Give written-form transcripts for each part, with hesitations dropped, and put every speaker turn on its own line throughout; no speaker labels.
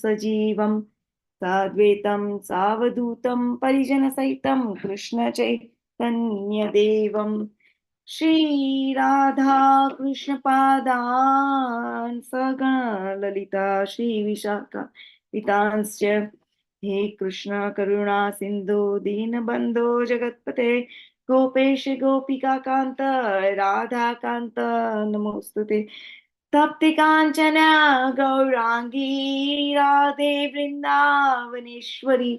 सजीवं साद्वैतं सावधूतं परिजनसहितं कृष्ण चैतन्यदेवं श्रीराधा कृष्णपादान् सगण ललिता श्रीविशाखा पितांश्च हे कृष्ण करुणा सिंधु दीनबंधो जगत्पते गोपेश गोपिका कांत राधा कांत नमोस्तुते तप्ति कांचन गौरांगी राधे वृंदावनेश्वरी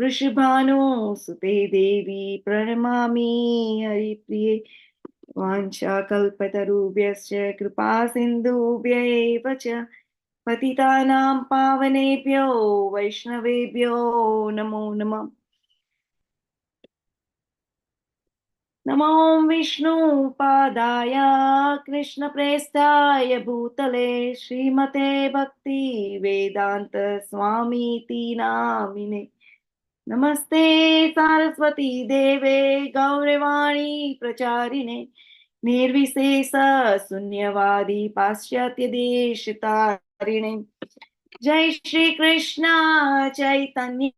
वृषभानुसुते देवी प्रणमामि हरिप्रिये वाञ्छाकल्पतरुभ्यश्च कृपा सिन्धुभ्यैव च पतितानां पावनेभ्यो वैष्णवेभ्यो नमो नमः। नमो विष्णुपादाय कृष्णप्रेष्ठाय भूतले श्रीमते भक्ति वेदांत स्वामीति नामिने नमस्ते सारस्वती देवे गौरवाणी प्रचारिणे निर्विशेष शून्यवादी पाश्चात्य देशतारिणे जय श्री कृष्ण चैतन्य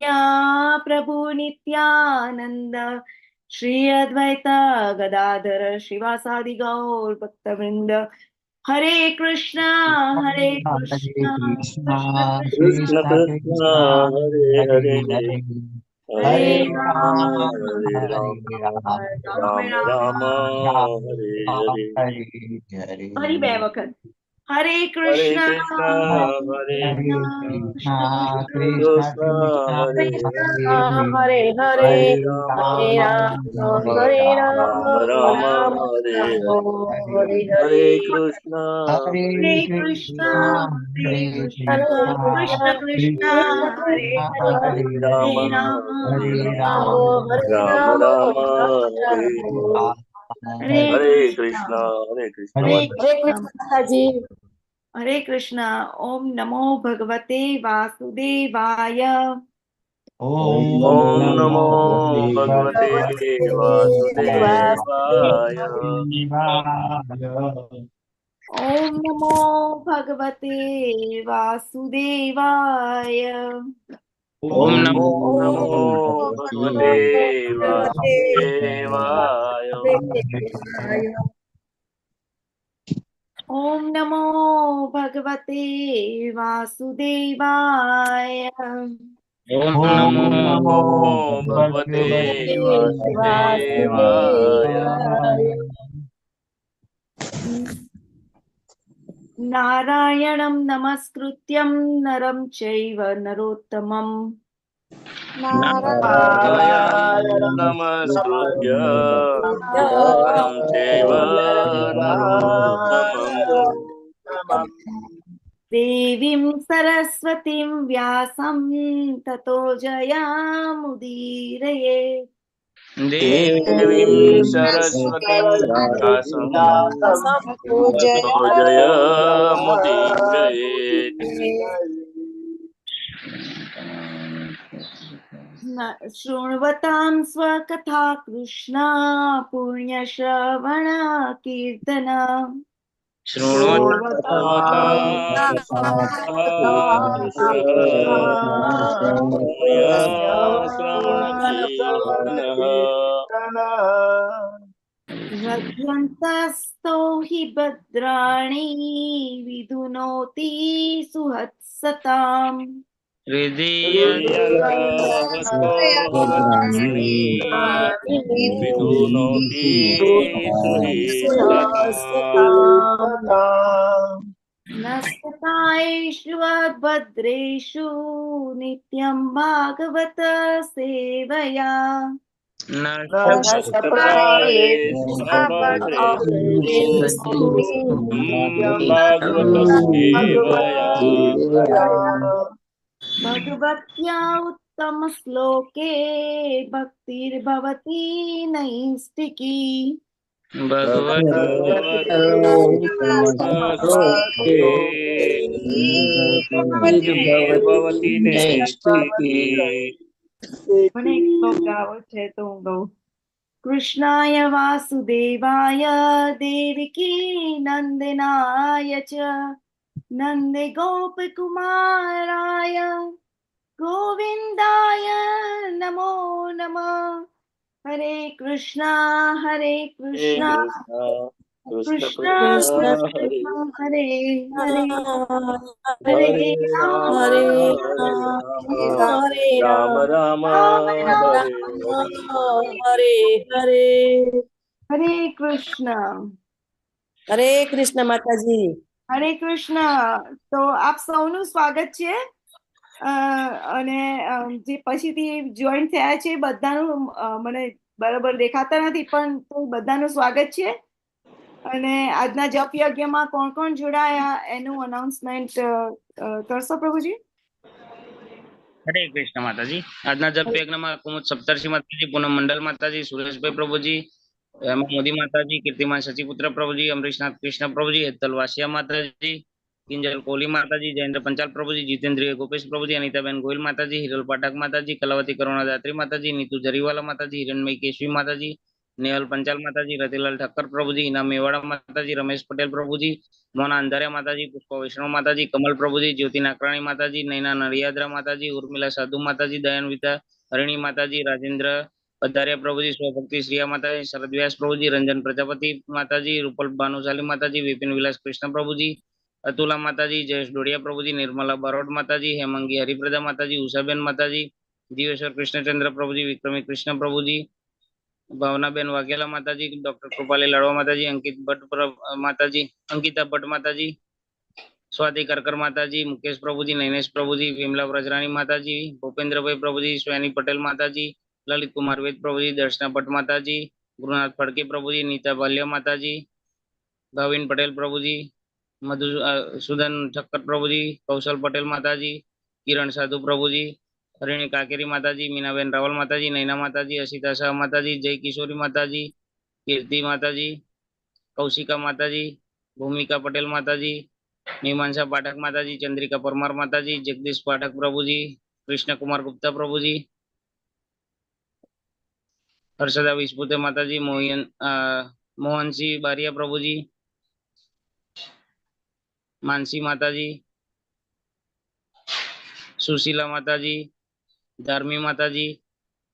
प्रभु नित्यानंद श्री अद्वैत गदाधर श्रीवासादि गौर भक्तवृंद हरे कृष्णा कृष्ण
कृष्ण कृष्ण हरे हरे हरे राम राम राम हरे हरे
फरी बे वखत हरे
हरे
कृष्णा
कृष्ण हरे
कृष्ण
कृष्ण हरे
हरे हरे
हरे राम
हरे राम हरे राम
राम राम
राम
हरे
राम
हरे
हरे
हरे
हरे
कृष्ण
हरे कृष्णा
हरे
कृष्ण
कृष्ण
कृष्ण
कृष्ण
हरे
कृष्ण
हरे
हरे राम
हरे राम
हरे
राम
राम
हरे
राम
राम
राम
राम
हरे
राम
हरे
हरे
कृष्णा
कृष्ण हरे कृष्ण
हरे
हरे कृष्ण जी
हरे कृष्णा। ओम नमो भगवते वासुदेवाय
ओम नमो भगवते वासुदेवाय
ओम नमो भगवते वासुदेवाय
ओम नमो भगवते वासुदेवाय
ओम नमो भगवते वासुदेवाय
ओम नमो भगवते वासुदेवाय
नारायणं नमस्कृत्यं नरं चैव नरोत्तमं
नारायणं नमस्कृत्य नरं चैव नरोत्तमम्
देवीं सरस्वतीं व्यासं ततो जयामुदीरये
देवीं सरस्वतीं व्यासं ततो जयमुदीरयेत्
शृण्वतां स्वकथा कृष्णा पुण्यश्रवण कीर्तन
शृण्वतां श्रवणकीर्तनः
हृद्यन्तस्तो हि भद्राणि विधुनोति सुहत्सताम्
हृदयन्तस्तो भद्राणि विदुनोति सुहृत्सताम्
नस्ततायेषु भद्रेषु नित्यं भागवत सेवया
भागवतसेवया
भगवत्या उत्तम श्लोके भक्तिर्भवति नैष्टिकी
भगवती नैष्ठिकी
મને એક શ્લોક ગાવો છે તો હું ગાઉં कृष्णाय वासुदेवाय देवकी नंदनाय च नंदे गोपकुमाराय હરે કૃષ્ણ હરે
હરે
કૃષ્ણ
કૃષ્ણ કૃષ્ણ
કૃષ્ણ
કૃષ્ણ હરે
કૃષ્ણ હરે હરે
હરે
હરે રામ
રામ
હરે
હરે રામ
હરે
રામ રામ
રામ રામ
હરે હરે
હરે હરે
હરે કૃષ્ણ
હરે કૃષ્ણ માતાજી.
હરે કૃષ્ણ. તો આપ સૌનું સ્વાગત છે. અને જે પછીથી જોઈન થયા છે બધાનું મને બરાબર દેખાતા નથી, પણ તો બધાનું સ્વાગત છે. અને આજના જપ યજ્ઞમાં કોણ કોણ જોડાયા એનું અનાઉન્સમેન્ટ કરશો પ્રભુજી?
હરે કૃષ્ણ માતાજી. આજના જપ યજ્ઞમાં કુમુદ સપ્તર્ષિ માતાજી, પૂનમ મંડલ માતાજી, સુરેશભાઈ પ્રભુજી, હેમા મોદી માતાજી, કીર્તિમાન સચીપુત્ર પ્રભુજી, અમરીશનાથ કૃષ્ણ પ્રભુજી, હેતલ વાસિયા માતાજી, કિંજલ કોહલી માતાજી, જયેન્દ્ર પંચાલ પ્રભુજી, જીતેન્દ્રિય ગોપેશ પ્રભુજી, અનિતાબેન ગોયલ માતાજી, હિરલ પાઠક માતાજી, કલાવતી કરુણાદાત્રી માતાજી, નીતુ જરીવાલા માતાજી, હિરણમય કેશવી માતાજી, નેહલ પંચાલ માતાજી, રતિલાલ ઠક્કર પ્રભુજી, ઇનામ મેવાડા માતાજી, રમેશ પટેલ પ્રભુજી, મોના અંધારિયા માતાજી, પુષ્પા વૈષ્ણવ માતાજી, કમલ પ્રભુજી, જ્યોતિ નાકરાણી માતાજી, નૈના નડિયાદરા માતાજી, ઉર્મિલા સાધુ માતાજી, દયાન્વિતા હરણી માતાજી, રાજેન્દ્ર પધારિયા પ્રભુજી, સ્વભક્તિ શ્રીયા માતાજી, શરદ વ્યાસ પ્રભુજી, રંજન પ્રજાપતિ માતાજી, રૂપલ ભાનુશાલી માતાજી, વિપિન વિલાસ કૃષ્ણ પ્રભુજી, અતુલા માતાજી, જયેશ ડોડિયા પ્રભુજી, નિર્મલા બારોટ માતાજી, હેમાંગી હરિપ્રજા માતાજી, ઉષાબેન માતાજી, જીવેશ્વર કૃષ્ણચંદ્ર પ્રભુજી, વિક્રમી કૃષ્ણ પ્રભુજી, ભાવનાબેન વાઘેલા માતાજી, ડોક્ટર કૃપાલી લાડવા માતાજી, અંકિત ભટ્ટ માતાજી, અંકિતા ભટ્ટ માતાજી, સ્વાતિ કરકર માતાજી, મુકેશ પ્રભુજી, નૈનેશ પ્રભુજી, વિમલા વ્રજરાણી માતાજી, ભૂપેન્દ્રભાઈ પ્રભુજી, સ્વૈની પટેલ માતાજી, લલિત કુમાર વેદ પ્રભુજી, દર્શના ભટ્ટ માતાજી, ગુરુનાથ ફડકે પ્રભુજી, નીતા ભાલ્ય માતાજી, ભાવિન પટેલ પ્રભુજી, મધુસૂદન ઠક્કર પ્રભુજી, કૌશલ પટેલ માતાજી, કિરણ સાધુ પ્રભુજી, હરિણી કાકેરી માતાજી, મીનાબેન રાવલ માતાજી, નૈના માતાજી, અસિતા શાહ માતાજી, જય કિશોરી માતાજી, કીર્તિ માતાજી, કૌશિકા માતાજી, ભૂમિકા પટેલ માતાજી, મીમાંસા પાઠક માતાજી, ચંદ્રિકા પરમાર માતાજી, જગદીશ પાઠક પ્રભુજી, કૃષ્ણકુમાર ગુપ્તા પ્રભુજી, હર્ષદા વિસ્પુતે માતાજી, મોહનસિંહ બારિયા પ્રભુજી, માનસી માતાજી, સુશીલા માતાજી, ધાર્મી માતાજી,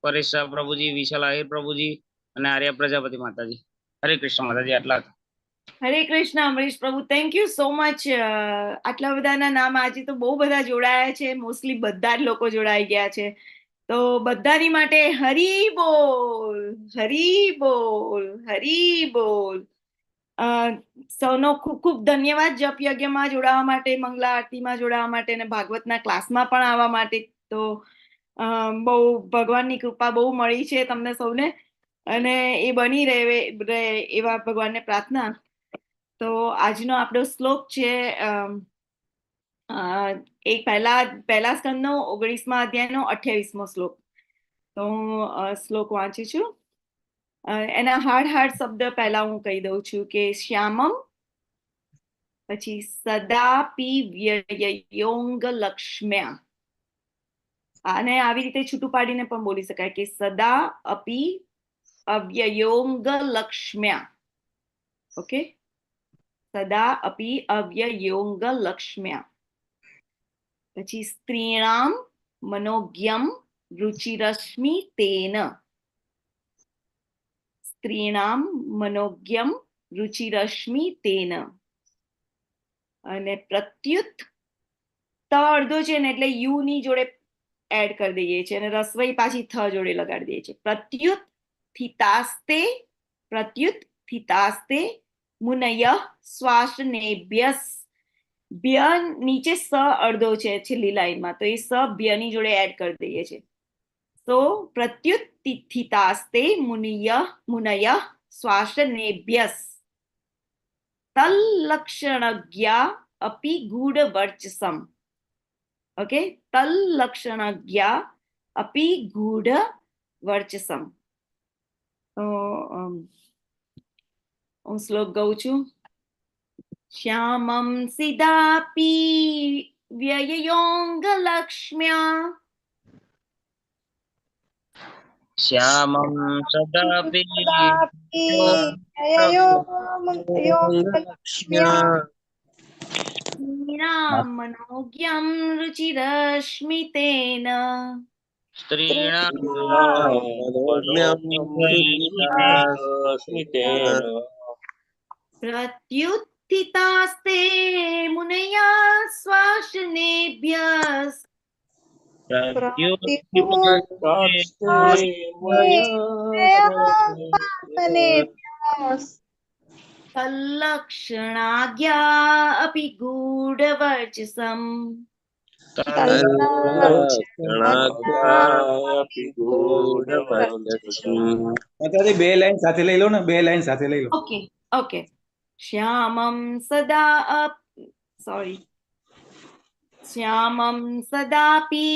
પરેશ શાહ પ્રભુજી, વિશાલ આહિર પ્રભુજી અને આર્યા પ્રજાપતિ માતાજી. હરે કૃષ્ણ માતાજી. આટલા
હરે કૃષ્ણ અમરીશ પ્રભુ, થેન્ક યુ સો મચ. આટલા બધાના નામ આજે તો બહુ બધા જોડાયા છે. મોસ્ટલી બધા જ લોકો જોડાઈ ગયા છે. તો બધાની માટે હરી બોલ, હરી બોલ, હરી બોલ. સૌનો ખૂબ ખૂબ ધન્યવાદ જપ યજ્ઞમાં જોડાવા માટે, મંગલા આરતીમાં જોડાવા માટે અને ભાગવતના ક્લાસમાં પણ આવવા માટે. તો બહુ ભગવાનની કૃપા બહુ મળી છે તમને સૌને, અને એ બની રહે એવા ભગવાનને પ્રાર્થના. તો આજનો આપણો શ્લોક છે એક પહેલા સ્કંદનો 19મા અધ્યાયનો 28મો શ્લોક. તો હું શ્લોક વાંચું છું. એના હાર્ડ શબ્દ પહેલા હું કહી દઉં છું કે શ્યામમ, પછી સદાપી વ્યયોંગ લક્ષ્મ્યા. અને આવી રીતે છૂટું પાડીને પણ બોલી શકાય કે સદા અપી અવ્યયોંગ લક્ષ્મ્યા. ઓકે, સદા અપી અવ્યયોંગ લક્ષ્મ્યા. પછી સ્ત્રીણામ મનોજ્ઞમ રુચિરશ્મિ તેન. સ્ત્રીણામ મનોજ્ઞમ રુચિરશ્મિ તેન. અને પ્રત્યુત ત અડધો છે ને એટલે યુ ની જોડે એડ કરી દઈએ છીએ અને રસવઈ પાછી થ જોડે લગાડી દઈએ છીએ. પ્રત્યુત થિતાસ્તે મુનય શ્વાસનેભ્યસ. ભ્ય નીચે સ અડધો છે છેલ્લી લાઈનમાં, તો એ સ ભ્ય ની જોડે એડ કરી દઈએ છીએ. તો પ્રત્યુત થિતાસ્તે મુનય શ્વાસનેભ્યસ તલ્લક્ષણજ્ઞા અપી ગૂઢ વર્ચસમ. ઓકે, તલ્લક્ષણજ્ઞા અપી ગૂઢ વર્ચસમ. હું શ્લોક ગાઉં છું. શ્યામમ સિદાપી વ્યયોંગ લક્ષ્મ્યા.
શ્યામમ સદાપી
મનોજ્ઞમ રુચિરશ્મિ તેન.
સ્ત્રીણામ
સ્મિતેન
प्रत्युत्थितास्ते मुनया स्वाशनेभ्यः तल्लक्षणाज्ञा अपि गूढवर्चसम्
માતાજી બે લાઈન સાથે લઈ લો ને, બે લાઈન સાથે લઈ લો.
ओके ओके श्यामं सदा सॉरी श्यामं सदापि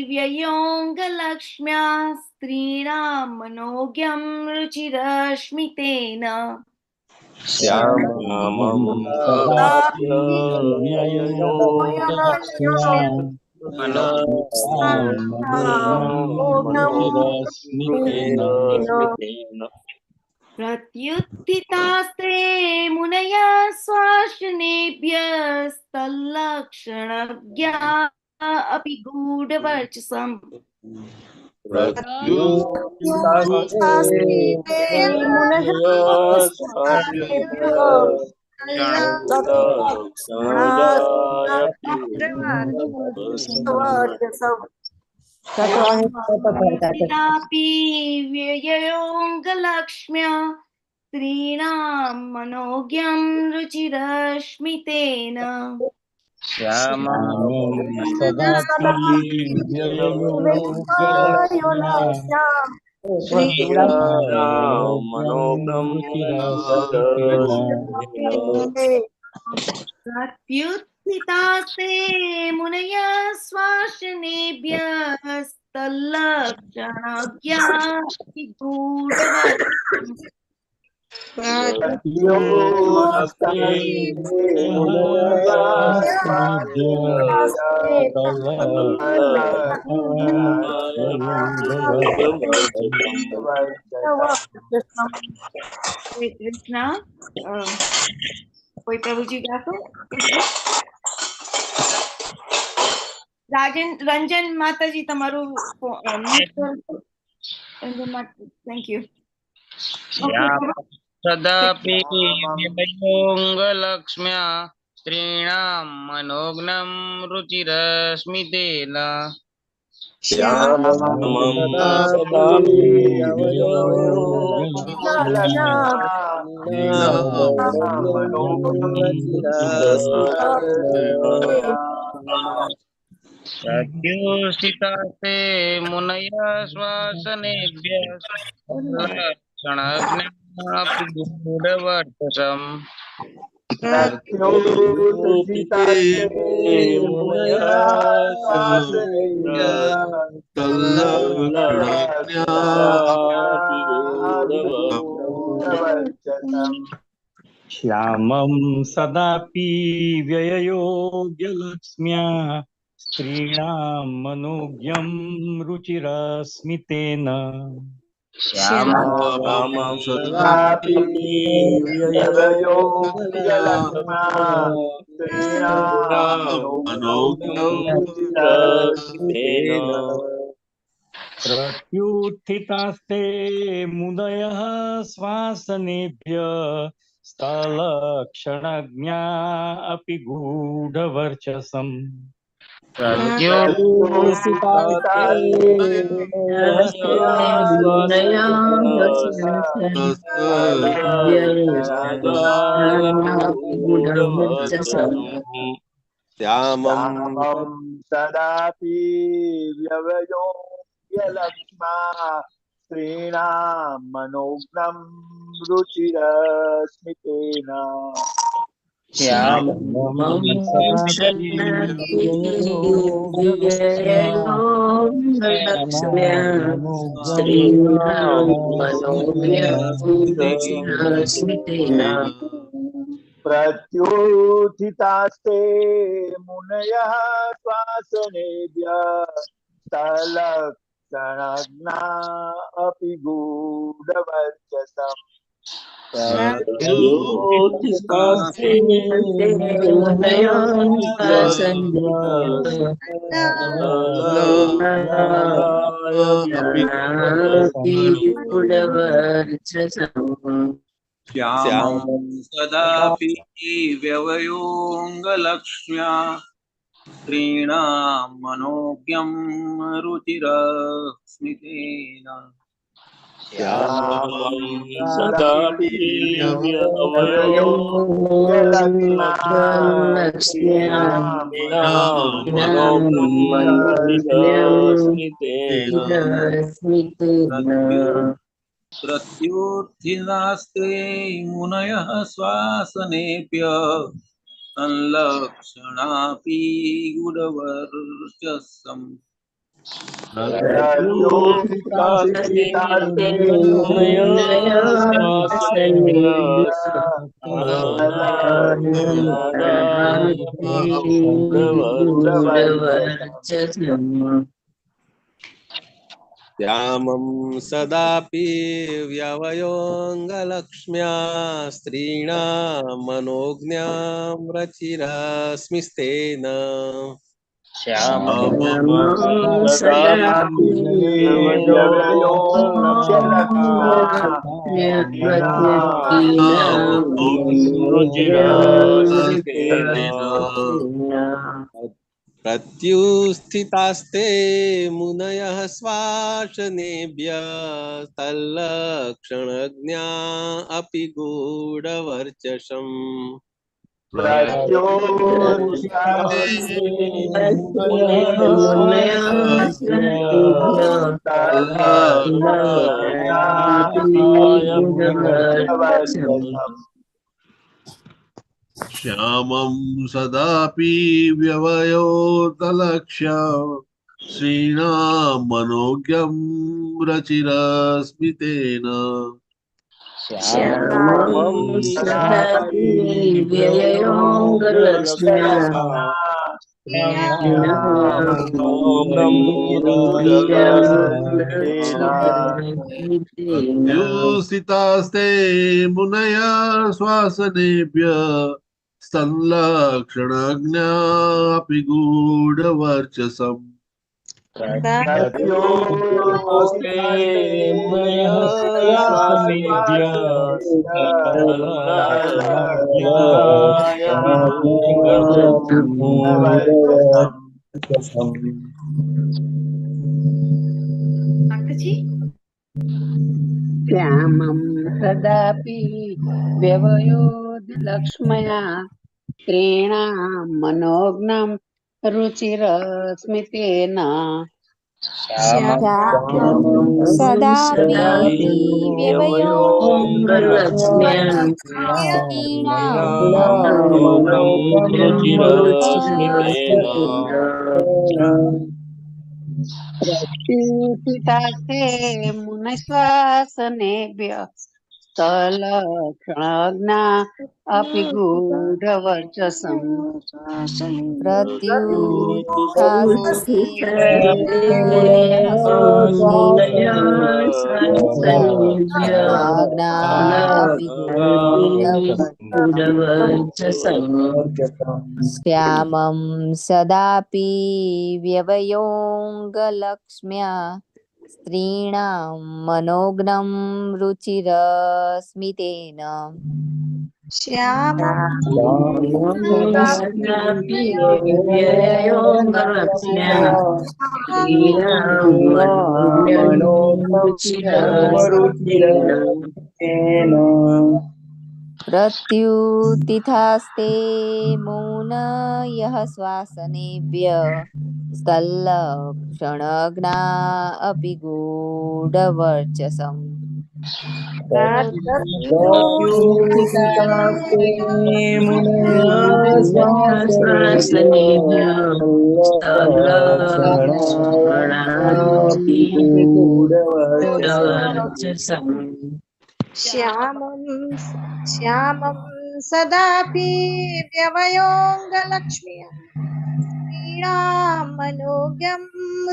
व्ययोऽङ्गलक्ष्म्या स्त्रीणां मनोज्ञं रुचिरश्मितेन प्रत्युत्थितास्ते मुनयः स्वाशनेभ्यस्तल्लक्षणज्ञा अपि गूढवर्चसम् तथापि व्ययोऽङ्गलक्ष्म्या स्त्रीणां मनोज्ञं रुचिरश्मितेन प्रत्युत्थितास्ते मुनयः स्वाशनेभ्यस्तल्लक्षणाज्ञा अपि गूढवर्चसम् श्री कृष्ण कोई प्रभुजी गातो रंजन माताजी तमारू थैंक यू
सदापि व्ययोऽङ्गलक्ष्म्या स्त्रीणां मनोज्ञं रुचिरस्मितेन प्रत्युत्थितास्ते मुनयः स्वासनेभ्यः अपि गूढवर्चसम्
श्यामं सदापि व्यययोग्यलक्ष्म्या स्त्रीणां मनोज्ञं रुचिरस्मितेन प्रत्युत्थितास्ते मुदयः श्वासनेभ्यः स्थलक्षणज्ञा अपि गूढवर्चसम्
सदापि व्यवयोग्यलक्ष्मा स्त्रीणां मनोज्ञं रुचिरस्मितेन प्रत्युत्थितास्ते मुनयः श्वासनेभ्यः तलक्षणज्ञा अपि गूढवर्चसम्
प्रत्युत्थितास्ते
श्यामं सदापि व्यवयोऽङ्गलक्ष्म्या स्त्रीणां मनोज्ञं रुचिरस्मितेन
सदापि
प्रत्युत्थितास्ते मुनयः श्वासनेभ्य संलक्षणापि गुडवर्चसम्
श्यामं सदापि व्यवयोऽङ्गलक्ष्म्या स्त्रीणां मनोज्ञां रचिरस्मिस्तेन प्रत्युत्थितास्ते मुनयः श्वासनेभ्यः तल्लक्षणज्ञा अपि गूढवर्चसम्
श्यामं सदापि व्यवयोतलक्ष्य श्रीणां मनोज्ञं रचिरस्मितेन प्रत्युत्थितास्ते मुनयः श्वासनेभ्यः संलक्षणज्ञा अपि गूढवर्चसम्
श्यामं सदापि व्यवयोधलक्ष्म्या स्त्रीणां मनोज्ञं रुचिरस्मितेन
सदापि व्यवयोऽङ्गलक्ष्म्या
प्रत्युत्थितास्ते मुनश्वासनेभ्यः तलक्षणज्ञा अपि गूढवर्चसम्
श्यामं सदापि व्यवयोऽङ्गलक्ष्म्या स्त्रीणां मनोज्ञं रुचिरस्मितेन प्रत्युत्थितास्ते मुनयः श्वासनेभ्यः संलक्षणज्ञा अपि गूढवर्चसम्
श्यामं सदापि व्यवयोऽङ्गलक्ष्म्या मनोज्ञं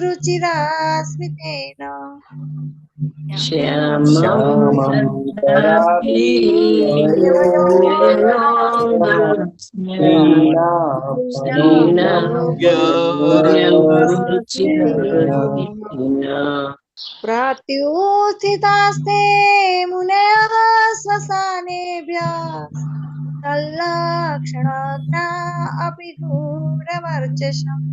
रुचिरास्मितेन
श्यामं सदापि
प्रत्युत्थितास्ते मुनयः श्वसानेभ्यः तल्लक्षणज्ञा अपि गूढवर्चसम्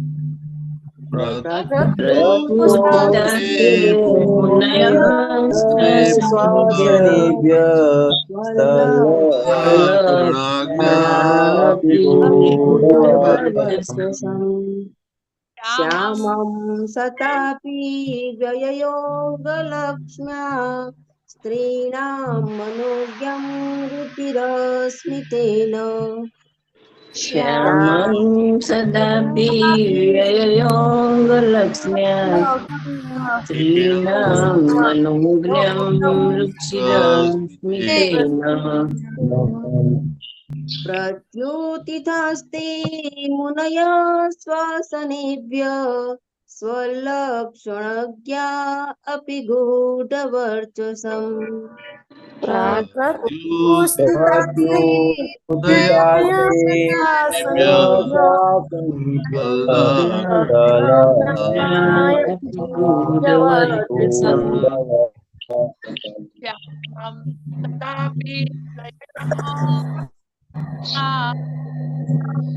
श्यामं सतापि व्यययोगलक्ष्म्या स्त्रीणां मनोज्ञं रुचिरस्मितेन
श्यामं सदापि योगलक्ष्म्या स्त्रीणां मनोज्ञं रुचिरस्मितेन
प्रत्युत्थितास्ते मुनयः श्वसनेभ्यः स्वलक्षणज्ञा अपि गूढवर्चसम्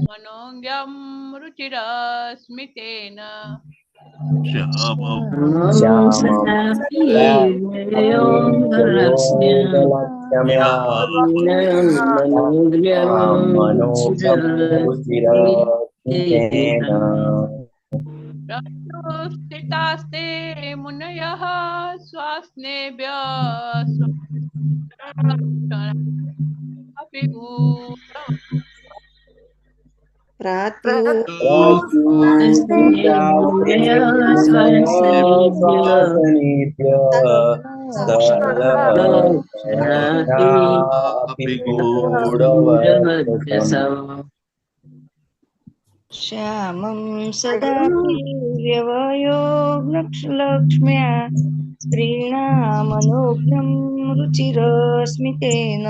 मनोज्ञं रुचिरस्मितेन
सदापि योगलक्ष्म्या
प्रत्युत्थितास्ते मुनयः स्वास्नेभ्यः अपि
श्यामं सदापि व्यवयोगलक्ष्म्या स्त्रीणां मनोज्ञं रुचिरस्मितेन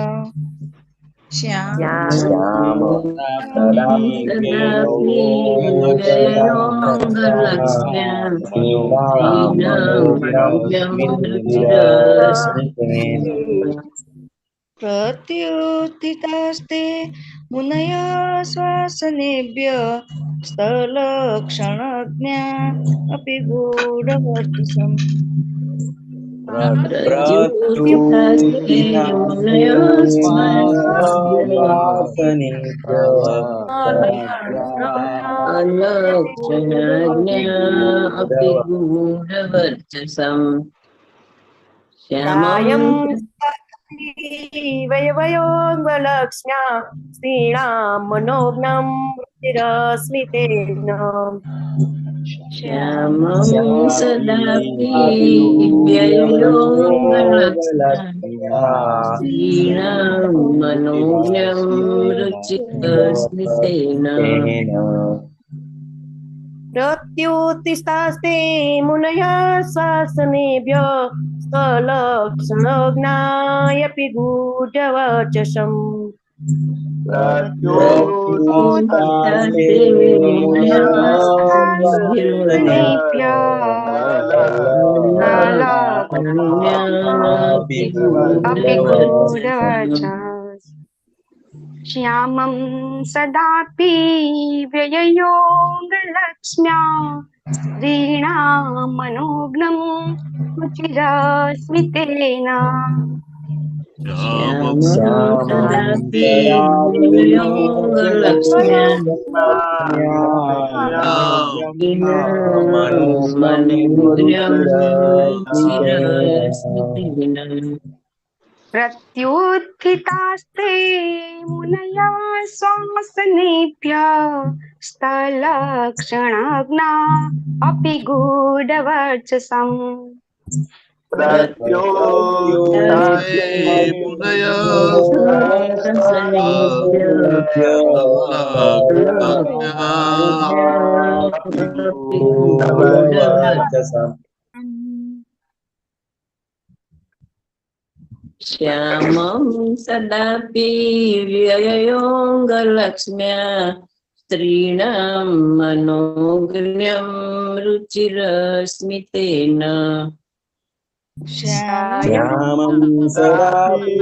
प्रत्युत्थितास्ते मुनयः श्वसनेभ्यः स्थलक्षणज्ञा अपि गूढवर्चसम्
अपि गूढवर्चसम्
कायं वयवयोगलक्ष्म्या स्त्रीणां मनोज्ञं रुचिरस्मितेन
श्यामं सदापि व्ययोगलक्ष्म्या स्त्रीणां मनोज्ञं रुचिरस्मितेन
प्रत्युत्थितास्ते मुनयः श्वसनेभ्यः स्थलक्षणज्ञायपि गूढवर्चसम्
श्यामं सदापि व्यययोगलक्ष्म्या स्त्रीणां मनोज्ञं रुचिरस्मितेन प्रत्युत्थितास्ते मुनयः श्वसनेभ्यः स्थलक्षणज्ञा अपि गूढवर्चसम्
प्रत्योत्थितास्ते मुनयः
श्यामं सदापि व्ययोऽङ्गलक्ष्म्या स्त्रीणां मनोज्ञं रुचिरस्मितेन
श्यामं सदापि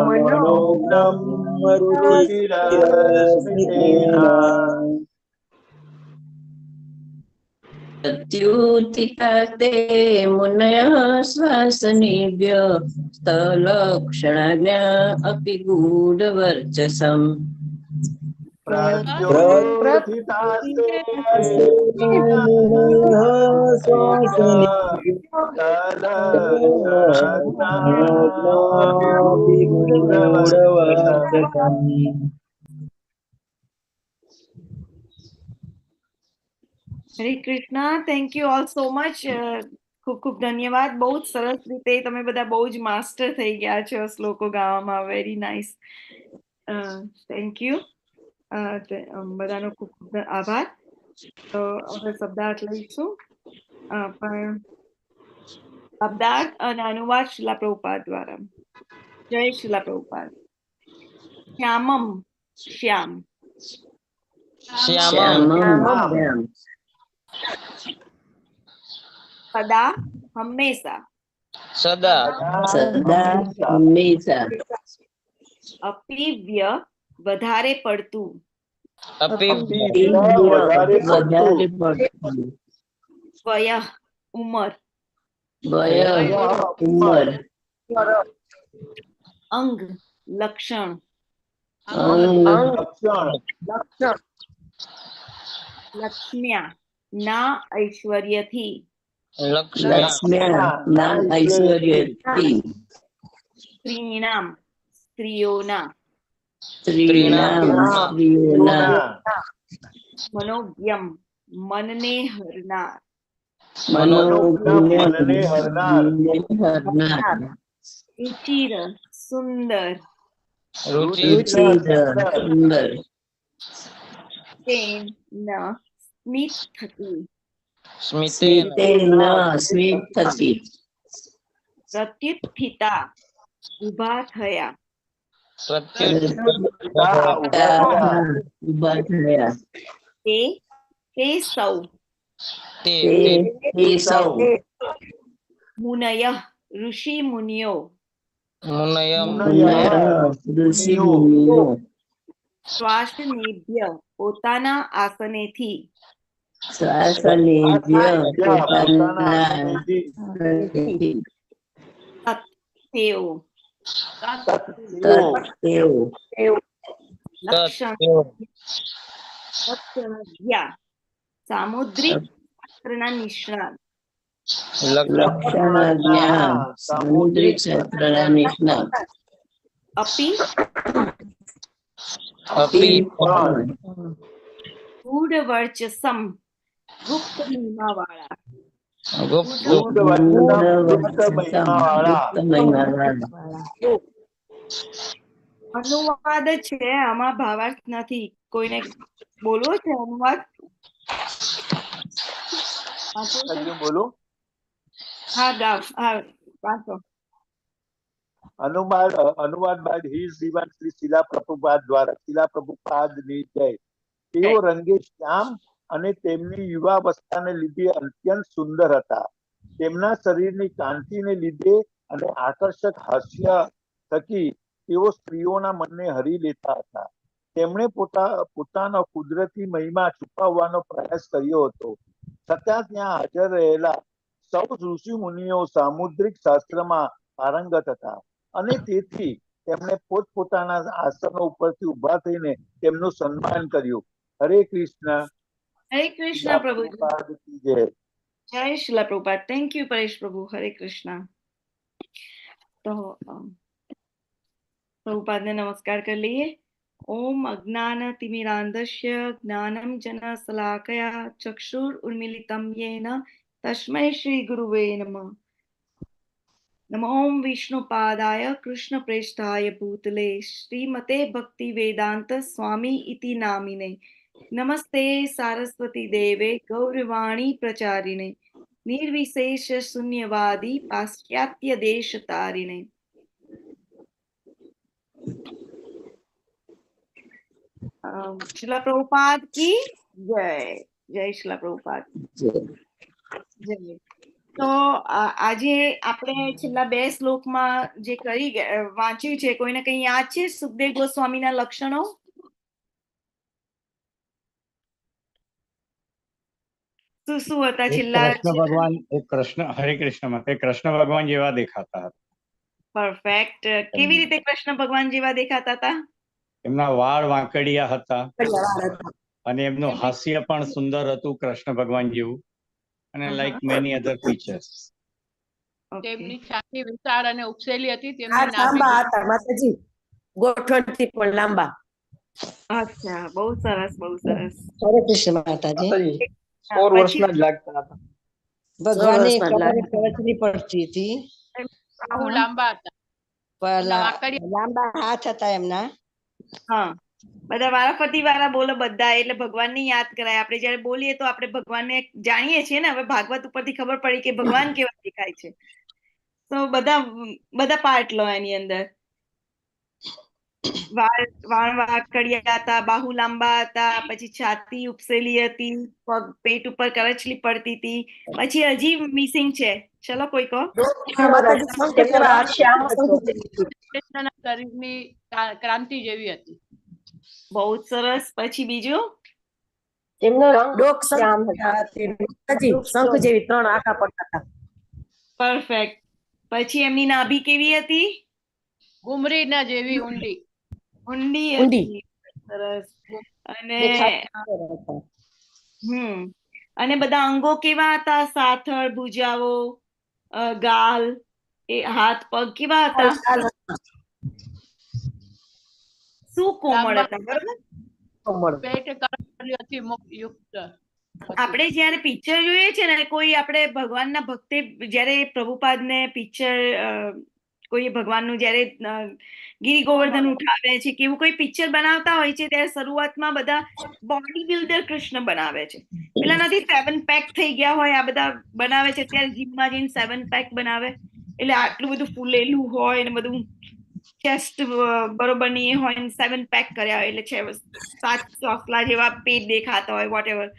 मनोज्ञं रुचिरस्मितेन
प्रत्युत्थितास्ते मुनयः श्वासनेभ्य स्थलक्षणाज्ञा अपि गूढवर्चसम्
હરે Krishna. Thank you all so much. ખૂબ ખૂબ ધન્યવાદ. બહુ જ સરસ રીતે તમે બધા બહુ જ માસ્ટર થઈ ગયા છો શ્લોકો ગાવામાં. Very nice. Thank you. બધાનો ખૂબ ખૂબ આભાર. તો હવે શબ્દાર્થ લઈશું. પણ શબ્દાર્થ અને અનુવાદ શિલા પ્રભુપાદ દ્વારા. જય શિલા પ્રભુપાદ. શ્યામમ શ્યામ.
श्यामं
સદા હંમેશા.
સદા
સદા હંમેશા.
અપિવ્ય વધારે પડતું.
વધારે પડતું.
વય ઉંમર.
વય ઉંમર.
અંગ લક્ષણ. લક્ષ્મ્યા ના ઐશ્વર્યથી.
લક્ષ્મ્યા ના ઐશ્વર્યથી.
સ્ત્રીણામ સ્ત્રીઓના.
સ્ત્રીઓના.
મનોવ્યમ મનને હરનાર.
મનોજ્ઞને હરનાર.
રુચિર સુંદર.
રુચિર સુંદર.
તેન સ્મિત થતી.
સ્મિતેન સ્મિત થતી.
પ્રત્યુત્થિતા ઉભા થયા.
ઉભા થયા.
તે સૌ.
તે સૌ.
મુનયઃ ઋષિ મુનિઓ.
ઋષિ મુનિઓ.
શ્વાસનેભ્ય પોતાના આસનેથી.
શ્વાસનેભ્ય પોતાના
તેઓ.
તેઓ.
લક્ષણ સામુદ્રિક શાસ્ત્રના નિષ્ણાત.
લક્ષણ સામુદ્રિક શાસ્ત્રના નિષ્ણાત.
અપી ગૂઢ વર્ચસમ ગુપ્ત મહિમા વાળા. અનુવાદ છે આમાં, ભાવાર્થ નથી. કોઈને બોલવો છે અનુવાદ?
બોલો.
હા ગાવ. હા વાંચો.
અનુવાદ બાદ હિઝ દિવાન શ્રી શિલા પ્રભુપાદ દ્વારા. શિલા પ્રભુપાદની જય. તેઓ રંગે શ્યામ અને તેમની યુવાવસ્થાને લીધે અત્યંત સુંદર હતા. તેમના શરીરની કાંતિને લીધે અને આકર્ષક હાસ્ય થકી તેઓ સ્ત્રીઓના મનને હરી લેતા હતા. તેમણે પોતાનો કુદરતી મહિમા છુપાવવાનો પ્રયાસ કર્યો હતો, છતાં ત્યાં હાજર રહેલા સૌ ઋષિ મુનિઓ સામુદ્રિક શાસ્ત્રમાં પારંગત હતા અને તેથી તેમણે પોતપોતાના આસનો ઉપરથી ઉભા થઈને તેમનું સન્માન કર્યું. હરે કૃષ્ણ.
હરે કૃષ્ણ પ્રભુ.
જય.
જય શિલા પ્રભુપાદ. થેન્ક યુ પરેશ પ્રભુ. હરે કૃષ્ણ. તો પ્રભુપાદને નમસ્કાર કરી લઈએ. ઓમ અજ્ઞાનતિમિરાંધસ્ય જ્ઞાનમ જનશલાકયા ચક્ષુરુન્મિલિतं येन તસ્મૈ શ્રી ગુરુવે નમઃ. નમો ઓમ વિષ્ણુપાદાય કૃષ્ણપ્રેષ્ઠાય ભૂતલે શ્રીમતે ભક્તિ વેદાંત સ્વામી ઇતિ નામિને. નમસ્તે સારસ્વતી દેવે ગૌરવાણી પ્રચારિણે નિર્વિશેષ શૂન્યવાદી પાશ્ચાત્ય દેશ તારિણે. શિલા પ્રભુપાદ કી જય. જય શિલા પ્રભુપાદ જય. તો આજે આપણે છેલ્લા 2 શ્લોકમાં જે વાંચ્યું છે, કોઈને કઈ યાદ છે? સુખદેવ ગોસ્વામીના લક્ષણો શું હતા છેલ્લા?
કૃષ્ણ ભગવાન હરે કૃષ્ણ માં કૃષ્ણ ભગવાન જેવા દેખાતા હતા.
પરફેક્ટ. કેવી રીતે કૃષ્ણ ભગવાન જેવા દેખાતા હતા?
એમના વાળ વાંકડિયા હતા અને એમનું હાસ્ય પણ સુંદર હતું કૃષ્ણ ભગવાન જેવું, અને લાઈક મેની અધર ફીચર્સ.
તેમની છાતી વિશાળ અને ઉપસેલી હતી.
હાથ લાંબા હતા માતાજી, ગોઠણથી પણ લાંબા.
અચ્છા, બહુ સરસ, બહુ સરસ.
હરે કૃષ્ણ માતાજી.
16 વર્ષના જ લાગતા હતા.
ભગવાનની કળચની પડતી હતી.
બહુ લાંબા હતા,
લાંબા હાથ હતા એમના.
હા, બધા વારાફરતી વાળા બોલો બધા, એટલે ભગવાનને યાદ કરાય. આપણે જયારે બોલીએ તો આપણે ભગવાનને જાણીએ છીએ ને. હવે ભાગવત ઉપરથી ખબર પડી કે ભગવાન કેવા દેખાય છે. તો બધા પાર્ટ લો એની અંદર. વાળ વાંકડિયા હતા, બાહુ લાંબા હતા, પછી છાતી ઉપસેલી હતી, પગ પેટ ઉપર કરચલી પડતી હતી. પછી હજી મિસિંગ છે, ચલો કોઈ કહો.
શરીરની ક્રાંતિ જેવી હતી.
બહુ સરસ. પછી બીજું
એમનો ડોક શંખ જેવી 3 આંખા પડતા હતા.
પરફેક્ટ. પછી એમની નાભી કેવી હતી?
ગુમરીના જેવી ઊંડી
હતી. સરસ. અને બધા અંગો કેવા હતા? સાથળ, ભુજાઓ, ગાલ, હાથ પગ કેવા હતા? શું કોમળ હતા, બરોબર? આપણે જયારે પિક્ચર જોઈએ છે ને, કોઈ આપણે ભગવાનના ભક્તે જયારે પ્રભુપાદને પિક્ચર કોઈ ભગવાનનું જયારે ગિરી ગોવર્ધન ઉઠાવે છે કે એવું કોઈ પિક્ચર બનાવતા હોય છે, ત્યારે શરૂઆતમાં બધા બોડી બિલ્ડર કૃષ્ણ બનાવે છે. પેલા નથી 7 પેક થઈ ગયા હોય, આ બધા બનાવે છે ત્યારે જીમમાં જઈને 7 પેક બનાવે, એટલે આટલું બધું ફૂલેલું હોય ને બધું ચેસ્ટ બરોબર ની હોય ને 7 પેક કર્યા હોય, એટલે 7 ચોસલા જેવા પેટ દેખાતા હોય, વોટ એવર.